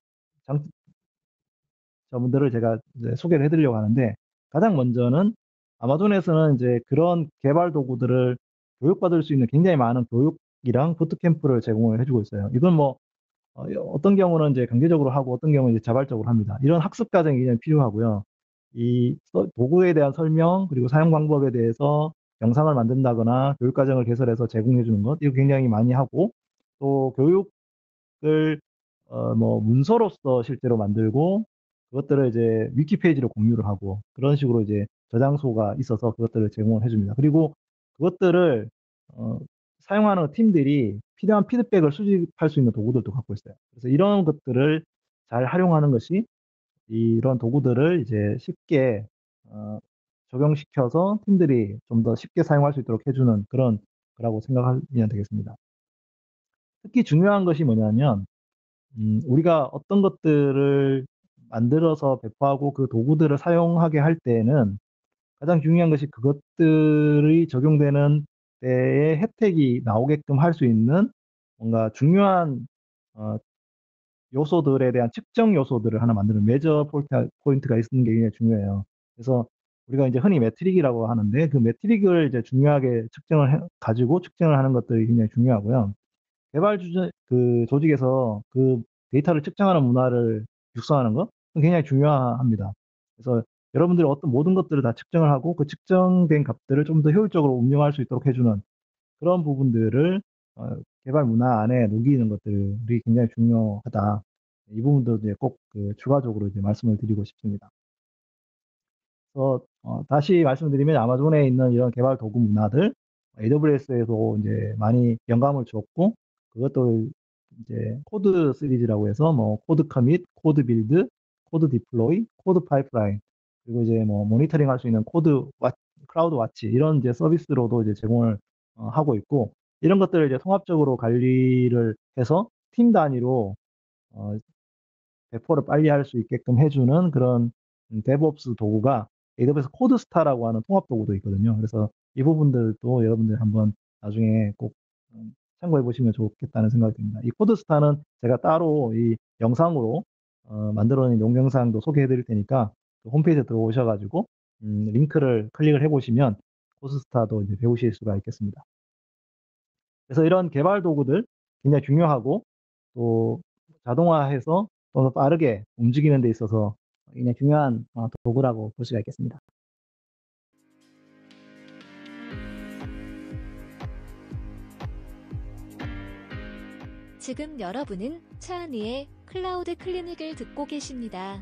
장점들을 제가 이제 소개를 해드리려고 하는데 가장 먼저는 아마존에서는 이제 그런 개발 도구들을 교육받을 수 있는 굉장히 많은 교육이랑 부트캠프를 제공을 해주고 있어요. 이건 뭐 어떤 경우는 이제 강제적으로 하고 어떤 경우는 이제 자발적으로 합니다. 이런 학습 과정이 굉장히 필요하고요. 도구에 대한 설명 그리고 사용 방법에 대해서 영상을 만든다거나 교육 과정을 개설해서 제공해 주는 것 이거 굉장히 많이 하고 또 교육을 뭐 문서로서 실제로 만들고 그것들을 이제 위키 페이지로 공유를 하고 그런 식으로 이제 저장소가 있어서 그것들을 제공을 해줍니다. 그리고 그것들을 어, 사용하는 팀들이 필요한 피드백을 수집할 수 있는 도구들도 갖고 있어요. 그래서 이런 것들을 잘 활용하는 것이 이런 도구들을 이제 쉽게 어, 적용시켜서 팀들이 좀 더 쉽게 사용할 수 있도록 해주는 그런 거라고 생각하면 되겠습니다. 특히 중요한 것이 뭐냐면 우리가 어떤 것들을 만들어서 배포하고 그 도구들을 사용하게 할 때에는 가장 중요한 것이 그것들이 적용되는 때에 혜택이 나오게끔 할 수 있는 뭔가 중요한 어, 요소들에 대한 측정 요소들을 하나 만드는 매저 포인트가 있는 게 굉장히 중요해요. 그래서 우리가 이제 흔히 매트릭이라고 하는데 그 매트릭을 이제 중요하게 가지고 측정을 하는 것들이 굉장히 중요하고요. 그 조직에서 그 데이터를 측정하는 문화를 육성하는 것 굉장히 중요합니다. 그래서 여러분들이 어떤 모든 것들을 다 측정을 하고 그 측정된 값들을 좀 더 효율적으로 운용할 수 있도록 해주는 그런 부분들을 어, 개발 문화 안에 녹이는 것들이 굉장히 중요하다. 이 부분도 이제 꼭그 추가적으로 이제 말씀을 드리고 싶습니다. 그래서 다시 말씀드리면 아마존에 있는 이런 개발 도구 문화들 AWS에도 이제 많이 영감을 주었고 그것도 이제 코드 시리즈라고 해서 뭐 코드 커밋, 코드 빌드, 코드 디플로이, 코드 파이프라인 그리고 이제 뭐 모니터링 할 수 있는 클라우드 와치 이런 이제 서비스로도 이제 제공을 하고 있고 이런 것들을 이제 통합적으로 관리를 해서 팀 단위로 어, 배포를 빨리 할 수 있게끔 해주는 그런 데브옵스 도구가 AWS 코드스타라고 하는 통합 도구도 있거든요. 그래서 이 부분들도 여러분들 한번 나중에 꼭 참고해 보시면 좋겠다는 생각이 듭니다. 이 코드스타는 제가 따로 이 영상으로 만들어 놓은 동영상도 소개해 드릴 테니까 그 홈페이지에 들어오셔가지고 링크를 클릭을 해 보시면 코드스타도 이제 배우실 수가 있겠습니다. 그래서 이런 개발 도구들 굉장히 중요하고 또 자동화해서 좀 더 빠르게 움직이는 데 있어서 굉장히 중요한 도구라고 볼 수가 있겠습니다. 지금 여러분은 차은희의 클라우드 클리닉을 듣고 계십니다.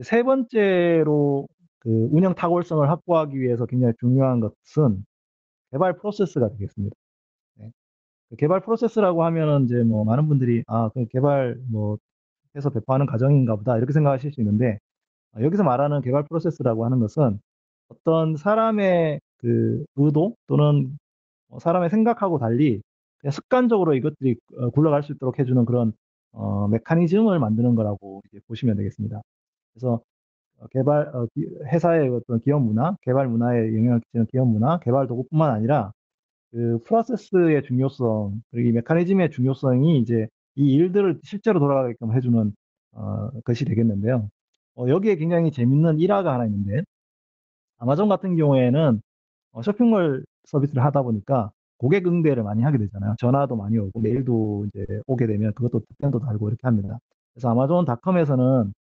세 번째로 그 운영 탁월성을 확보하기 위해서 굉장히 중요한 것은 개발 프로세스가 되겠습니다. 네. 그 개발 프로세스라고 하면은 이제 뭐 많은 분들이 그 개발 뭐 해서 배포하는 과정인가 보다 이렇게 생각하실 수 있는데 여기서 말하는 개발 프로세스라고 하는 것은 어떤 사람의 그 의도 또는 사람의 생각하고 달리 그냥 습관적으로 이것들이 굴러갈 수 있도록 해주는 그런 메커니즘을 만드는 거라고 이제 보시면 되겠습니다. 그래서 회사의 어떤 기업 문화, 개발 문화에 영향을 끼치는 기업 문화, 개발 도구뿐만 아니라 그 프로세스의 중요성, 그리고 이 메커니즘의 중요성이 이제 이 일들을 실제로 돌아가게끔 해주는 것이 되겠는데요. 여기에 굉장히 재밌는 일화가 하나 있는데 아마존 같은 경우에는 쇼핑몰 서비스를 하다 보니까 고객 응대를 많이 하게 되잖아요. 전화도 많이 오고 메일도 이제 오게 되면 그것도 답변도 달고 이렇게 합니다. 그래서 아마존닷컴에서는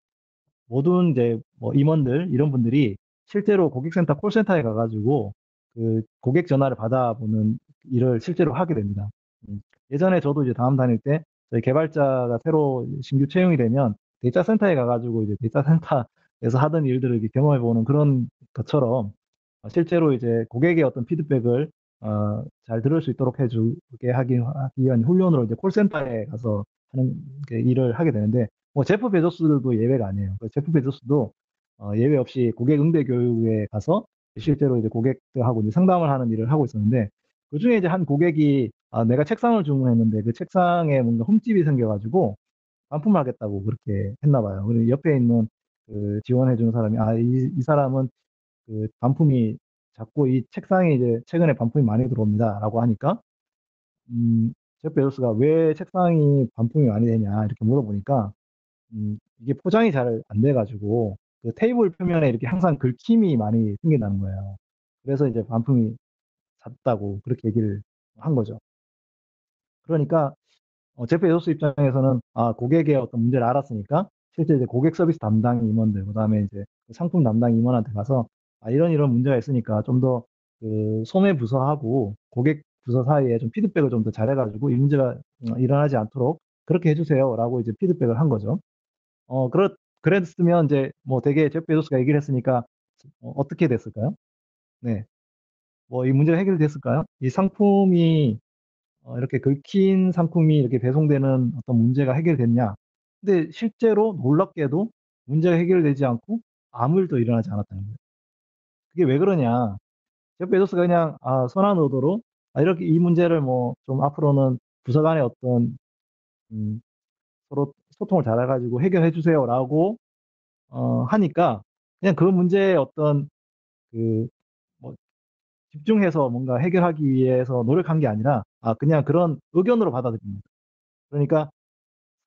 모든 이제 뭐 임원들 이런 분들이 실제로 고객센터 콜센터에 가가지고 그 고객 전화를 받아보는 일을 실제로 하게 됩니다. 음, 예전에 저도 이제 다음 다닐 때 저희 개발자가 새로 신규 채용이 되면 데이터 센터에 가가지고 이제 데이터 센터에서 하던 일들을 이렇게 경험해 보는 그런 것처럼 실제로 이제 고객의 어떤 피드백을 잘 들을 수 있도록 해주게 하기 위한 훈련으로 이제 콜센터에 가서 하는 그 일을 하게 되는데 뭐 제프 베조스도 예외가 아니에요. 그 제프 베조스도 예외 없이 고객 응대 교육에 가서 실제로 이제 고객들하고 이제 상담을 하는 일을 하고 있었는데 그중에 이제 한 고객이 내가 책상을 주문했는데 그 책상에 뭔가 흠집이 생겨가지고 반품을 하겠다고 그렇게 했나 봐요. 그리고 옆에 있는 그 지원해 주는 사람이 이 사람은 그 반품이 자꾸 이 책상에 이제 최근에 반품이 많이 들어옵니다라고 하니까 제프 베조스가 왜 책상이 반품이 많이 되냐 이렇게 물어보니까 이게 포장이 잘 안 돼가지고 그 테이블 표면에 이렇게 항상 긁힘이 많이 생긴다는 거예요. 그래서 이제 반품이 잦다고 그렇게 얘기를 한 거죠. 그러니까 제프 베조스 입장에서는 고객의 어떤 문제를 알았으니까 실제 이제 고객 서비스 담당 임원들, 그다음에 이제 그 상품 담당 임원한테 가서 이런 문제가 있으니까 좀 더 그 소매 부서하고 고객 부서 사이에 좀 피드백을 좀 더 잘해가지고 이 문제가 일어나지 않도록 그렇게 해주세요라고 이제 피드백을 한 거죠. 그랬으면 이제 뭐 되게 제프 베조스가 얘기를 했으니까 어떻게 됐을까요? 네. 뭐 이 문제가 해결됐을까요? 이 상품이 이렇게 긁힌 상품이 이렇게 배송되는 어떤 문제가 해결됐냐? 근데 실제로 놀랍게도 문제가 해결되지 않고 아무 일도 일어나지 않았다는 거예요. 그게 왜 그러냐? 제프 베조스가 그냥 선한 의도로 이렇게 이 문제를 뭐 좀 앞으로는 부서 간의 어떤 음, 서로 소통을 잘해가지고 해결해 주세요라고 하니까 그냥 그 문제의 어떤 그 뭐 집중해서 뭔가 해결하기 위해서 노력한 게 아니라 그냥 그런 의견으로 받아들입니다. 그러니까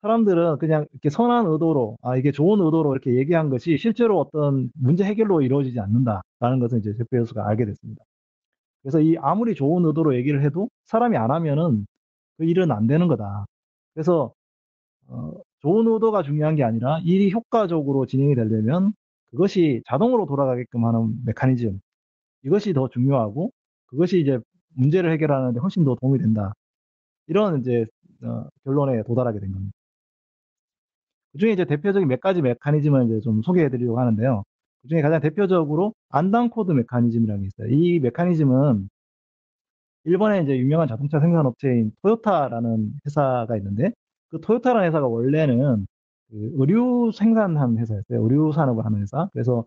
사람들은 그냥 이렇게 선한 의도로, 이게 좋은 의도로 이렇게 얘기한 것이 실제로 어떤 문제 해결로 이루어지지 않는다라는 것을 이제 제프 베조스가 알게 됐습니다. 그래서 이 아무리 좋은 의도로 얘기를 해도 사람이 안 하면은 그 일은 안 되는 거다. 그래서 어, 좋은 의도가 중요한 게 아니라 일이 효과적으로 진행이 되려면 그것이 자동으로 돌아가게끔 하는 메커니즘, 이것이 더 중요하고 그것이 이제 문제를 해결하는 데 훨씬 더 도움이 된다. 이런 이제 결론에 도달하게 된 겁니다. 그중에 이제 대표적인 몇 가지 메커니즘을 이제 좀 소개해 드리려고 하는데요. 그중에 가장 대표적으로 안당 코드 메커니즘이라는 게 있어요. 이 메커니즘은 일본의 이제 유명한 자동차 생산업체인 토요타라는 회사가 있는데 그 토요타라는 회사가 원래는 그 의류 생산하는 회사였어요. 의류 산업을 하는 회사. 그래서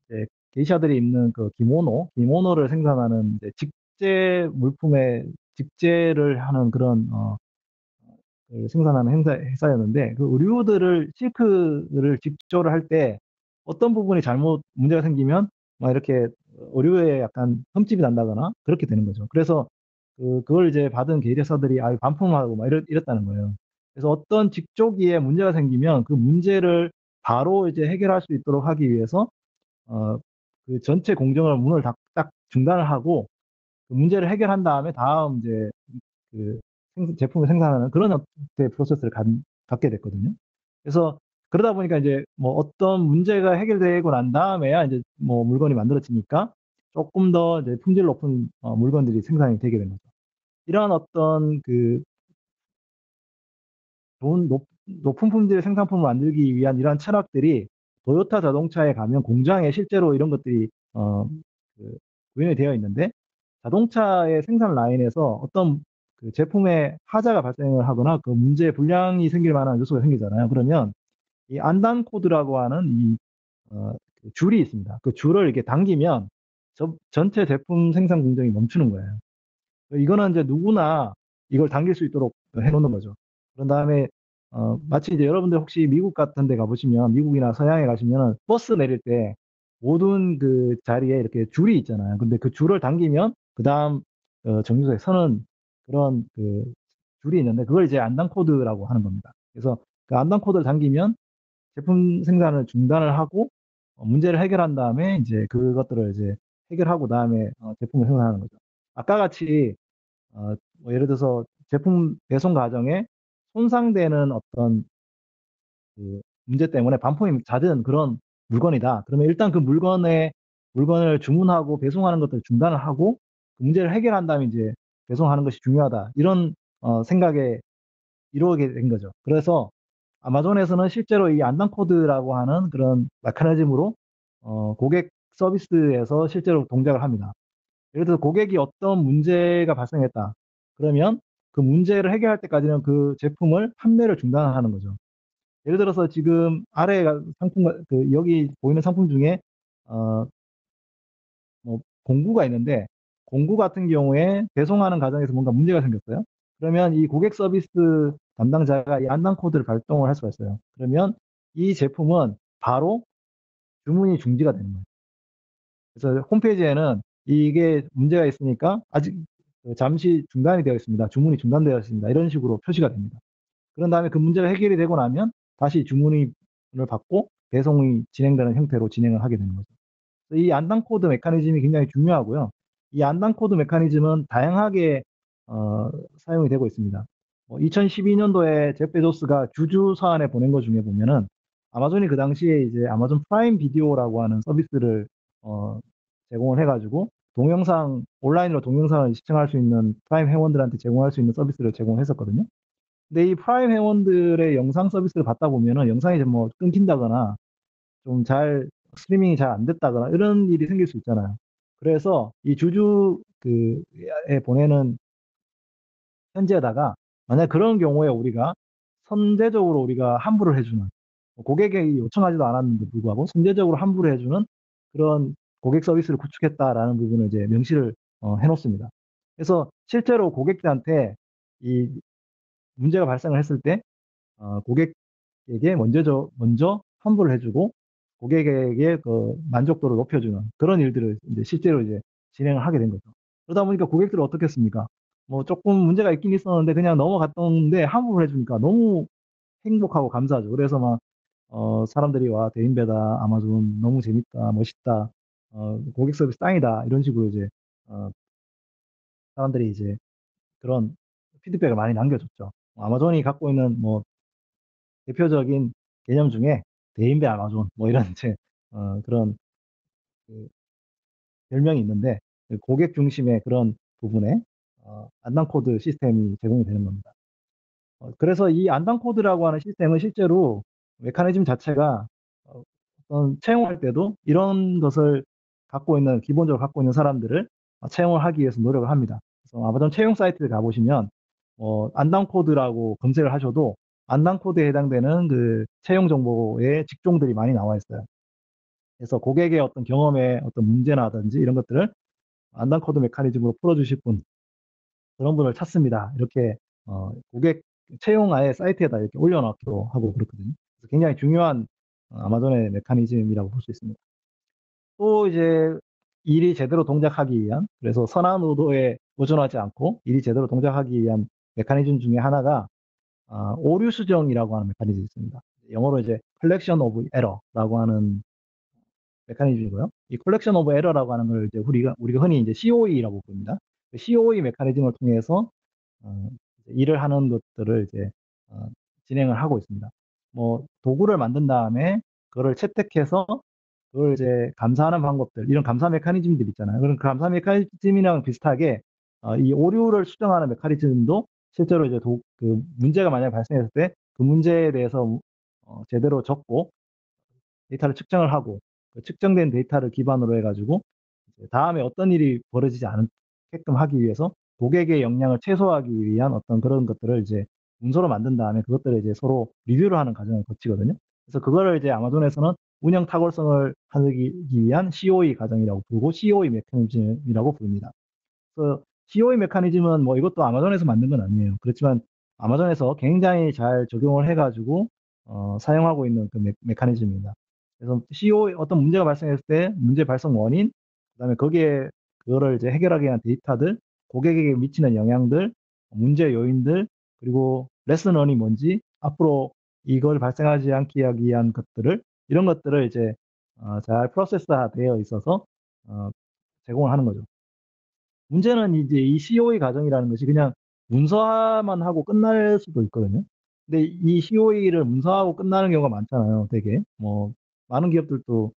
이제 게이샤들이 입는 그 기모노를 생산하는 이제 직제 물품의 직제를 하는 그런 그 생산하는 회사였는데 그 의류들을 실크를 직조를 할 때 어떤 부분이 잘못 문제가 생기면 막 이렇게 의류에 약간 흠집이 난다거나 그렇게 되는 거죠. 그래서 그걸 이제 받은 계열사들이 반품하고 막 이랬다는 거예요. 그래서 어떤 직조기에 문제가 생기면 그 문제를 바로 이제 해결할 수 있도록 하기 위해서 어, 그 전체 공정을 문을 딱 중단을 하고 그 문제를 해결한 다음에 다음 이제 그 제품을 생산하는 그런 형태의 프로세스를 갖게 됐거든요. 그래서 그러다 보니까 이제 뭐 어떤 문제가 해결되고 난 다음에야 이제 뭐 물건이 만들어지니까 조금 더 이제 품질 높은 물건들이 생산이 되게 된 거죠. 이러한 어떤 그 좋은 높은 품질의 생산품을 만들기 위한 이러한 철학들이 도요타 자동차에 가면 공장에 실제로 이런 것들이 그 구현이 되어 있는데 자동차의 생산 라인에서 어떤 그 제품에 하자가 발생을 하거나 그 문제에 불량이 생길 만한 요소가 생기잖아요. 그러면 이 안단 코드라고 하는 그 줄이 있습니다. 그 줄을 이렇게 당기면 전체 제품 생산 공정이 멈추는 거예요. 이거는 이제 누구나 이걸 당길 수 있도록 해놓는 거죠. 그런 다음에 마치 이제 여러분들 혹시 미국 같은 데 가보시면 미국이나 서양에 가시면 버스 내릴 때 모든 그 자리에 이렇게 줄이 있잖아요. 근데 그 줄을 당기면 그 다음 정류소에 서는 그런 그 줄이 있는데 그걸 이제 안단 코드라고 하는 겁니다. 그래서 그 안단 코드를 당기면 제품 생산을 중단을 하고 문제를 해결한 다음에 이제 그것들을 이제 해결하고 다음에 제품을 생산하는 거죠. 아까 같이 뭐 예를 들어서 제품 배송 과정에 손상되는 어떤 그 문제 때문에 반품이 잦은 그런 물건이다. 그러면 일단 그 물건을 주문하고 배송하는 것들을 중단을 하고 그 문제를 해결한 다음에 이제 배송하는 것이 중요하다. 이런 생각에 이루어지게 된 거죠. 그래서 아마존에서는 실제로 이 안당 코드라고 하는 그런 메커니즘으로 고객 서비스에서 실제로 동작을 합니다. 예를 들어서 고객이 어떤 문제가 발생했다. 그러면 그 문제를 해결할 때까지는 그 제품을 판매를 중단하는 거죠. 예를 들어서 지금 아래 상품, 그 여기 보이는 상품 중에 어, 뭐 공구가 있는데 공구 같은 경우에 배송하는 과정에서 뭔가 문제가 생겼어요. 그러면 이 고객 서비스 담당자가 이 안당 코드를 발동을 할 수가 있어요. 그러면 이 제품은 바로 주문이 중지가 되는 거예요. 그래서 홈페이지에는 이게 문제가 있으니까 아직 잠시 중단이 되어 있습니다. 주문이 중단되어 있습니다. 이런 식으로 표시가 됩니다. 그런 다음에 그 문제가 해결이 되고 나면 다시 주문을 받고 배송이 진행되는 형태로 진행을 하게 되는 거죠. 이 안당 코드 메커니즘이 굉장히 중요하고요. 이 안당 코드 메커니즘은 다양하게 사용이 되고 있습니다. 2012년도에 제프 베조스가 주주 서한에 보낸 것 중에 보면은 아마존이 그 당시에 이제 아마존 프라임 비디오라고 하는 서비스를 어, 제공을 해가지고 동영상 온라인으로 동영상을 시청할 수 있는 프라임 회원들한테 제공할 수 있는 서비스를 제공했었거든요. 근데 이 프라임 회원들의 영상 서비스를 받다 보면은 영상이 좀 뭐 끊긴다거나 좀 스트리밍이 잘 안 됐다거나 이런 일이 생길 수 있잖아요. 그래서 이 주주 에 보내는 현지에다가 만약 그런 경우에 우리가 선제적으로 우리가 환불을 해주는 고객이 요청하지도 않았는데 불구하고 선제적으로 환불을 해주는 그런 고객 서비스를 구축했다라는 부분을 이제 명시를 해놓습니다. 그래서 실제로 고객들한테 이 문제가 발생을 했을 때 고객에게 먼저 환불을 해주고 고객에게 그 만족도를 높여주는 그런 일들을 이제 실제로 이제 진행을 하게 된 거죠. 그러다 보니까 고객들은 어떻겠습니까? 뭐 조금 문제가 있긴 있었는데 그냥 넘어갔던데 환불을 해주니까 너무 행복하고 감사하죠. 그래서 막 사람들이 와 대인배다, 아마존 너무 재밌다, 멋있다, 고객 서비스 짱이다 이런 식으로 이제 어, 사람들이 이제 그런 피드백을 많이 남겨줬죠. 아마존이 갖고 있는 뭐 대표적인 개념 중에 대인배 아마존 뭐 이런 이제 그런 그 별명이 있는데 그 고객 중심의 그런 부분에 안당 코드 시스템이 제공이 되는 겁니다. 그래서 이 안당 코드라고 하는 시스템은 실제로 메커니즘 자체가 어떤 채용할 때도 이런 것을 기본적으로 갖고 있는 사람들을 채용을 하기 위해서 노력을 합니다. 그래서 아마존 채용 사이트를 가보시면 안당 코드라고 검색을 하셔도 안당 코드에 해당되는 그 채용 정보의 직종들이 많이 나와 있어요. 그래서 고객의 어떤 경험에 어떤 문제나든지 이런 것들을 안당 코드 메커니즘으로 풀어주실 분, 그런 분을 찾습니다. 이렇게 고객 채용 아예 사이트에다 이렇게 올려놓기도 하고 그렇거든요. 그래서 굉장히 중요한 아마존의 메커니즘이라고 볼 수 있습니다. 또 이제 일이 제대로 동작하기 위한, 그래서 선한 의도에 의존하지 않고 일이 제대로 동작하기 위한 메커니즘 중에 하나가 오류 수정이라고 하는 메커니즘이 있습니다. 영어로 이제 collection of error라고 하는 메커니즘이고요. 이 collection of error라고 하는 걸 이제 우리가 흔히 이제 COE라고 부릅니다. 그 COE 메커니즘을 통해서 어, 일을 하는 것들을 이제 어, 진행을 하고 있습니다. 뭐 도구를 만든 다음에 그거를 채택해서 그걸 이제 감사하는 방법들, 이런 감사 메커니즘들 있잖아요. 그런 그 감사 메커니즘이랑 비슷하게 이 오류를 수정하는 메커니즘도 실제로 이제 그 문제가 만약에 발생했을 때 그 문제에 대해서 제대로 적고 데이터를 측정을 하고 그 측정된 데이터를 기반으로 해가지고 이제 다음에 어떤 일이 벌어지지 않게끔 하기 위해서 고객의 역량을 최소화하기 위한 어떤 그런 것들을 이제 문서로 만든 다음에 그것들을 이제 서로 리뷰를 하는 과정을 거치거든요. 그래서 그거를 이제 아마존에서는 운영 탁월성을 하기 위한 COE 과정이라고 부르고 COE 메커니즘이라고 부릅니다. 그 COE 메커니즘은 뭐 이것도 아마존에서 만든 건 아니에요. 그렇지만 아마존에서 굉장히 잘 적용을 해가지고 사용하고 있는 그 메커니즘입니다. 그래서 COE 어떤 문제가 발생했을 때 문제 발생 원인, 그다음에 거기에 그거를 이제 해결하기 위한 데이터들, 고객에게 미치는 영향들, 문제 요인들, 그리고 레슨원이 뭔지, 앞으로 이걸 발생하지 않게 하기 위한 것들을 이런 것들을 이제 잘 프로세스화되어 있어서 어, 제공을 하는 거죠. 문제는 이제 이 COE 과정이라는 것이 그냥 문서화만 하고 끝날 수도 있거든요. 근데 이 COE를 문서하고 끝나는 경우가 많잖아요, 되게. 뭐, 많은 기업들도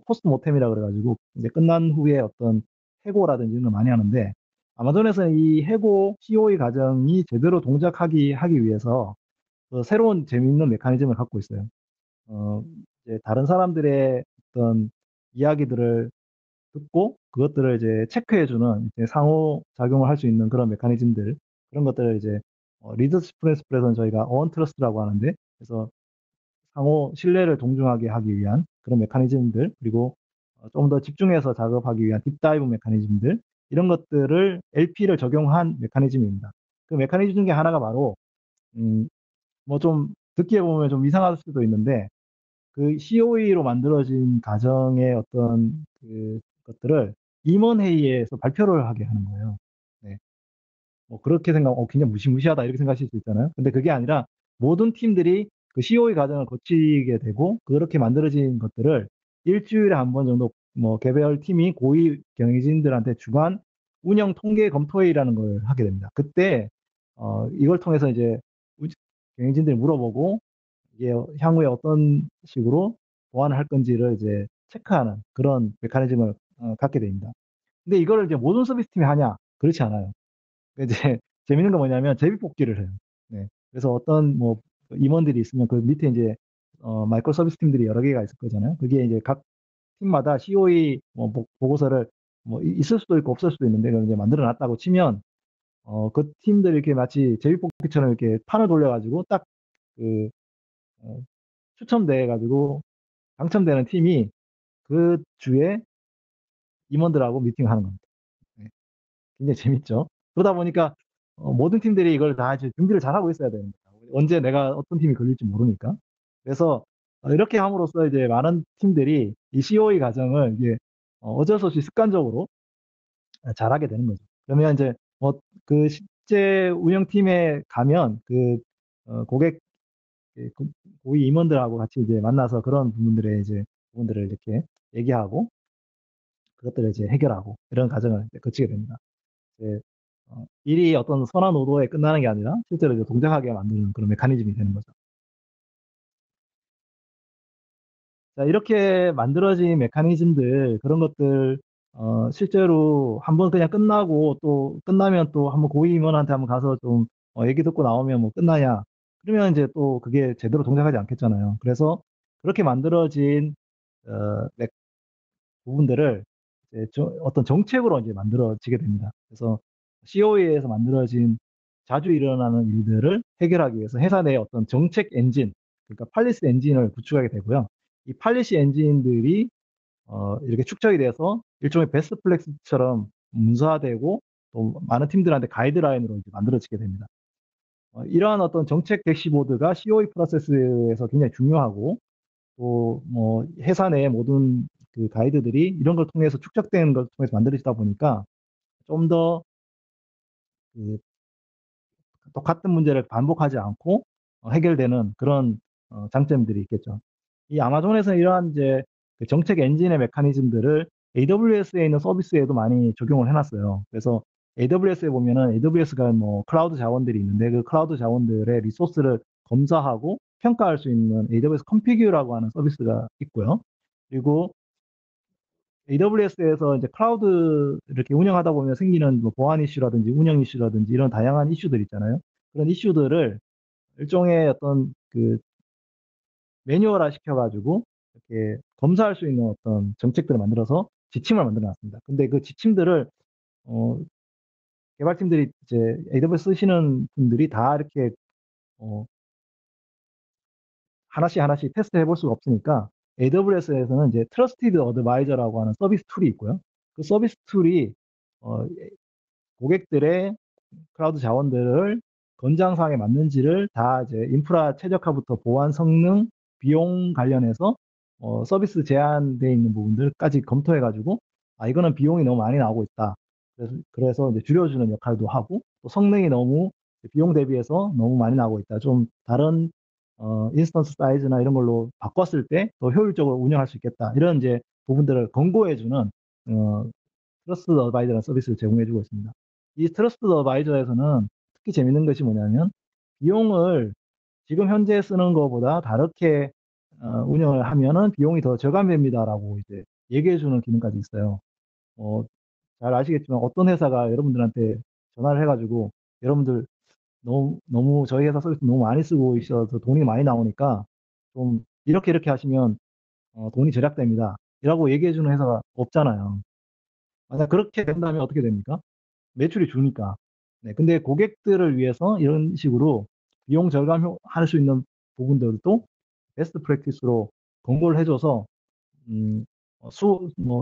포스트 모템이라 그래가지고, 이제 끝난 후에 어떤 해고라든지 이런 거 많이 하는데 아마존에서는 이 해고 COE 과정이 제대로 하기 위해서 새로운 재미있는 메커니즘을 갖고 있어요. 어, 이제 다른 사람들의 어떤 이야기들을 듣고 그것들을 이제 체크해주는 이제 상호 작용을 할 수 있는 그런 메커니즘들 그런 것들을 이제 리더십 프린시플에서는 저희가 어원트러스트라고 하는데 그래서 상호 신뢰를 동중하게 하기 위한 그런 메커니즘들 그리고 좀 더 집중해서 작업하기 위한 딥다이브 메커니즘들 이런 것들을 LP를 적용한 메커니즘입니다. 그 메커니즘 중에 하나가 바로 뭐 좀 듣기에 보면 좀 이상할 수도 있는데 그 COE로 만들어진 가정의 어떤 그 것들을 임원회의에서 발표를 하게 하는 거예요. 네. 뭐 그렇게 굉장히 무시무시하다 이렇게 생각하실 수 있잖아요. 근데 그게 아니라 모든 팀들이 그 COE 과정을 거치게 되고 그렇게 만들어진 것들을 일주일에 한 번 정도 뭐 개별 팀이 고위 경영진들한테 주간 운영 통계 검토회의라는 걸 하게 됩니다. 그때 이걸 통해서 이제 경영진들이 물어보고 이게 향후에 어떤 식으로 보완을 할 건지를 이제 체크하는 그런 메커니즘을 갖게 됩니다. 근데 이거를 이제 모든 서비스 팀이 하냐? 그렇지 않아요. 그 이제 재밌는 건 뭐냐면 제비뽑기를 해요. 네. 그래서 어떤 뭐 임원들이 있으면 그 밑에 이제 마이크로 서비스 팀들이 여러 개가 있을 거잖아요. 그게 이제 각 팀마다 COE 뭐 보고서를 뭐 있을 수도 있고 없을 수도 있는데 그걸 이제 만들어 놨다고 치면 그 팀들 이렇게 마치 제비뽑기처럼 이렇게 판을 돌려가지고 딱그 추첨돼 가지고 당첨되는 팀이 그 주에 임원들하고 미팅하는 겁니다. 네. 굉장히 재밌죠. 그러다 보니까 모든 팀들이 이걸 다 이제 준비를 잘하고 있어야 됩니다. 언제 내가 어떤 팀이 걸릴지 모르니까. 그래서 이렇게 함으로써 이제 많은 팀들이 이 COE 과정을 이제 어쩔 수 없이 습관적으로 잘하게 되는 거죠. 그러면 이제 뭐 그 실제 운영팀에 가면 그 고객 고위 임원들하고 같이 이제 만나서 그런 부분들을 이렇게 얘기하고 그것들을 이제 해결하고 이런 과정을 이제 거치게 됩니다. 이제 일이 어떤 선한 오도에 끝나는 게 아니라 실제로 이제 동작하게 만드는 그런 메커니즘이 되는 거죠. 자, 이렇게 만들어진 메커니즘들 그런 것들 실제로 한번 그냥 끝나고 또 끝나면 또 한번 고위 임원한테 한번 가서 좀 얘기 듣고 나오면 뭐 끝나냐? 그러면 이제 또 그게 제대로 동작하지 않겠잖아요. 그래서 그렇게 만들어진 어, 부분들을 이제 어떤 정책으로 이제 만들어지게 됩니다. 그래서 COE에서 만들어진 자주 일어나는 일들을 해결하기 위해서 회사 내에 어떤 정책 엔진, 그러니까 팔리시 엔진을 구축하게 되고요. 이 팔리시 엔진들이 이렇게 축적이 돼서 일종의 베스트 플렉스처럼 문서화되고 또 많은 팀들한테 가이드라인으로 이제 만들어지게 됩니다. 이러한 어떤 정책 대시보드가 COE 프로세스에서 굉장히 중요하고 또 뭐 회사 내 모든 그 가이드들이 이런 걸 통해서 축적된 걸 통해서 만들어지다 보니까 좀 더 그 똑같은 문제를 반복하지 않고 해결되는 그런 장점들이 있겠죠. 이 아마존에서는 이러한 이제 그 정책 엔진의 메커니즘들을 AWS에 있는 서비스에도 많이 적용을 해놨어요. 그래서 AWS에 보면은 AWS가 뭐 클라우드 자원들이 있는데 그 클라우드 자원들의 리소스를 검사하고 평가할 수 있는 AWS 컴피규라고 하는 서비스가 있고요. 그리고 AWS에서 이제 클라우드 이렇게 운영하다 보면 생기는 뭐 보안 이슈라든지 운영 이슈라든지 이런 다양한 이슈들 있잖아요. 그런 이슈들을 일종의 어떤 그 매뉴얼화 시켜가지고 이렇게 검사할 수 있는 어떤 정책들을 만들어서 지침을 만들어 놨습니다. 근데 그 지침들을 어, 개발팀들이 이제 AWS 쓰시는 분들이 다 이렇게 어, 하나씩 하나씩 테스트 해볼 수가 없으니까 AWS에서는 이제 트러스티드 어드바이저라고 하는 서비스 툴이 있고요. 그 서비스 툴이 어, 고객들의 클라우드 자원들을 건장사항에 맞는지를 다 이제 인프라 최적화부터 보안 성능, 비용 관련해서 서비스 제한되어 있는 부분들까지 검토해가지고 아 이거는 비용이 너무 많이 나오고 있다. 그래서 이제 줄여주는 역할도 하고 또 성능이 너무 비용 대비해서 너무 많이 나오고 있다. 좀 다른 인스턴스 사이즈나 이런 걸로 바꿨을 때 더 효율적으로 운영할 수 있겠다. 이런 이제 부분들을 권고해주는 트러스트 어드바이저라는 서비스를 제공해주고 있습니다. 이 트러스트 어드바이저에서는 특히 재밌는 것이 뭐냐면 비용을 지금 현재 쓰는 것보다 다르게 운영을 하면은 비용이 더 절감됩니다라고 이제 얘기해주는 기능까지 있어요. 어, 잘 아시겠지만 어떤 회사가 여러분들한테 전화를 해가지고 여러분들 너무 저희 회사 서비스 너무 많이 쓰고 있어서 돈이 많이 나오니까 좀 이렇게 하시면 돈이 절약됩니다. 이라고 얘기해 주는 회사가 없잖아요. 만약 그렇게 된다면 어떻게 됩니까? 매출이 주니까. 네, 근데 고객들을 위해서 이런 식으로 비용 절감할 수 있는 부분들도 베스트 프랙티스로 권고를 해줘서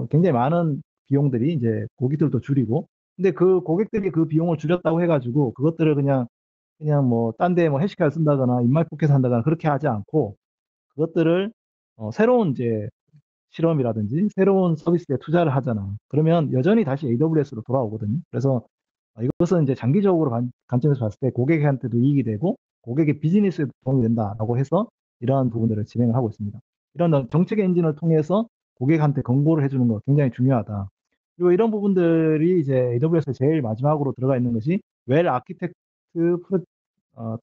굉장히 많은 비용들이 이제 고객들도 줄이고, 근데 그 고객들이 그 비용을 줄였다고 해가지고 그것들을 그냥 뭐 딴 데 뭐 해시카를 쓴다거나 인마이 포켓 한다거나 그렇게 하지 않고 그것들을 새로운 이제 실험이라든지 새로운 서비스에 투자를 하잖아. 그러면 여전히 다시 AWS로 돌아오거든요. 그래서 이것은 이제 장기적으로 관점에서 봤을 때 고객한테도 이익이 되고 고객의 비즈니스에도 도움이 된다라고 해서 이러한 부분들을 진행을 하고 있습니다. 이런 정책 엔진을 통해서 고객한테 권고를 해주는 거 굉장히 중요하다. 그리고 이런 부분들이 이제 AWS에 제일 마지막으로 들어가 있는 것이 웰 아키텍트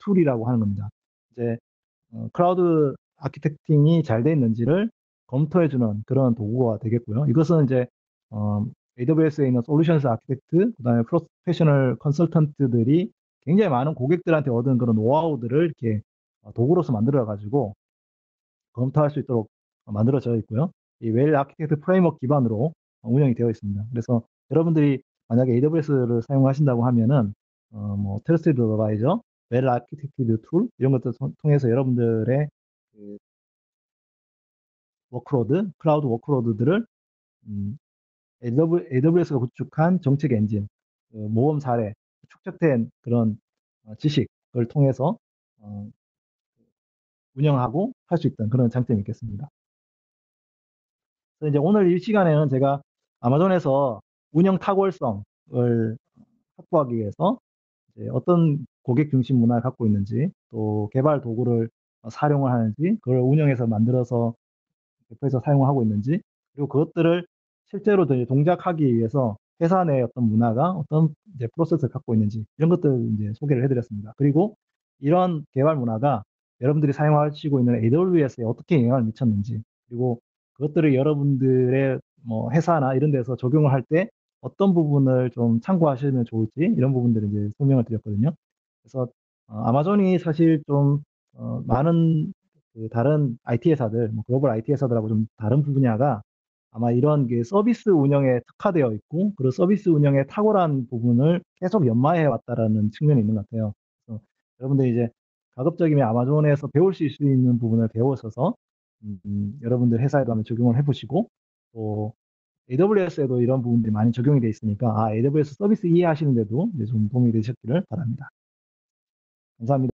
툴이라고 하는 겁니다. 이제 클라우드 아키텍팅이 잘 돼 있는지를 검토해주는 그런 도구가 되겠고요. 이것은 이제 어, AWS에 있는 솔루션스 아키텍트, 그다음에 프로페셔널 컨설턴트들이 굉장히 많은 고객들한테 얻은 그런 노하우들을 이렇게 도구로서 만들어 가지고 검토할 수 있도록 만들어져 있고요. 이 웰 아키텍트 프레임워크 기반으로 운영이 되어 있습니다. 그래서 여러분들이 만약에 AWS를 사용하신다고 하면은 뭐 트러스티드 어드바이저, 웰 아키텍티드 툴 이런 것들 통해서 여러분들의 그 워크로드, 클라우드 워크로드들을 음, AWS가 구축한 정책 엔진, 그 모험 사례, 축적된 그런 지식을 통해서 어, 운영하고 할 수 있던 그런 장점이 있겠습니다. 그래서 이제 오늘 이 시간에는 제가 아마존에서 운영 탁월성을 확보하기 위해서 이제 어떤 고객 중심 문화를 갖고 있는지, 또 개발 도구를 사용을 하는지, 그걸 운영해서 만들어서 대표에서 사용하고 있는지, 그리고 그것들을 실제로 이제 동작하기 위해서 회사 내 어떤 문화가 어떤 이제 프로세스를 갖고 있는지 이런 것들 이제 소개를 해드렸습니다. 그리고 이런 개발 문화가 여러분들이 사용하시고 있는 AWS에 어떻게 영향을 미쳤는지, 그리고 그것들을 여러분들의 뭐 회사나 이런 데서 적용을 할 때 어떤 부분을 좀 참고하시면 좋을지 이런 부분들을 이제 설명을 드렸거든요. 그래서 아마존이 사실 좀 많은 그 다른 IT 회사들, 뭐 글로벌 IT 회사들하고 좀 다른 분야가 아마 이런 게 서비스 운영에 특화되어 있고, 그리고 서비스 운영에 탁월한 부분을 계속 연마해 왔다라는 측면이 있는 것 같아요. 그래서 여러분들 이제 가급적이면 아마존에서 배울 수 있는 부분을 배우셔서 여러분들 회사에도 한번 적용을 해보시고, 또 AWS에도 이런 부분들이 많이 적용이 돼 있으니까 AWS 서비스 이해하시는데도 이제 좀 도움이 되셨기를 바랍니다. 감사합니다.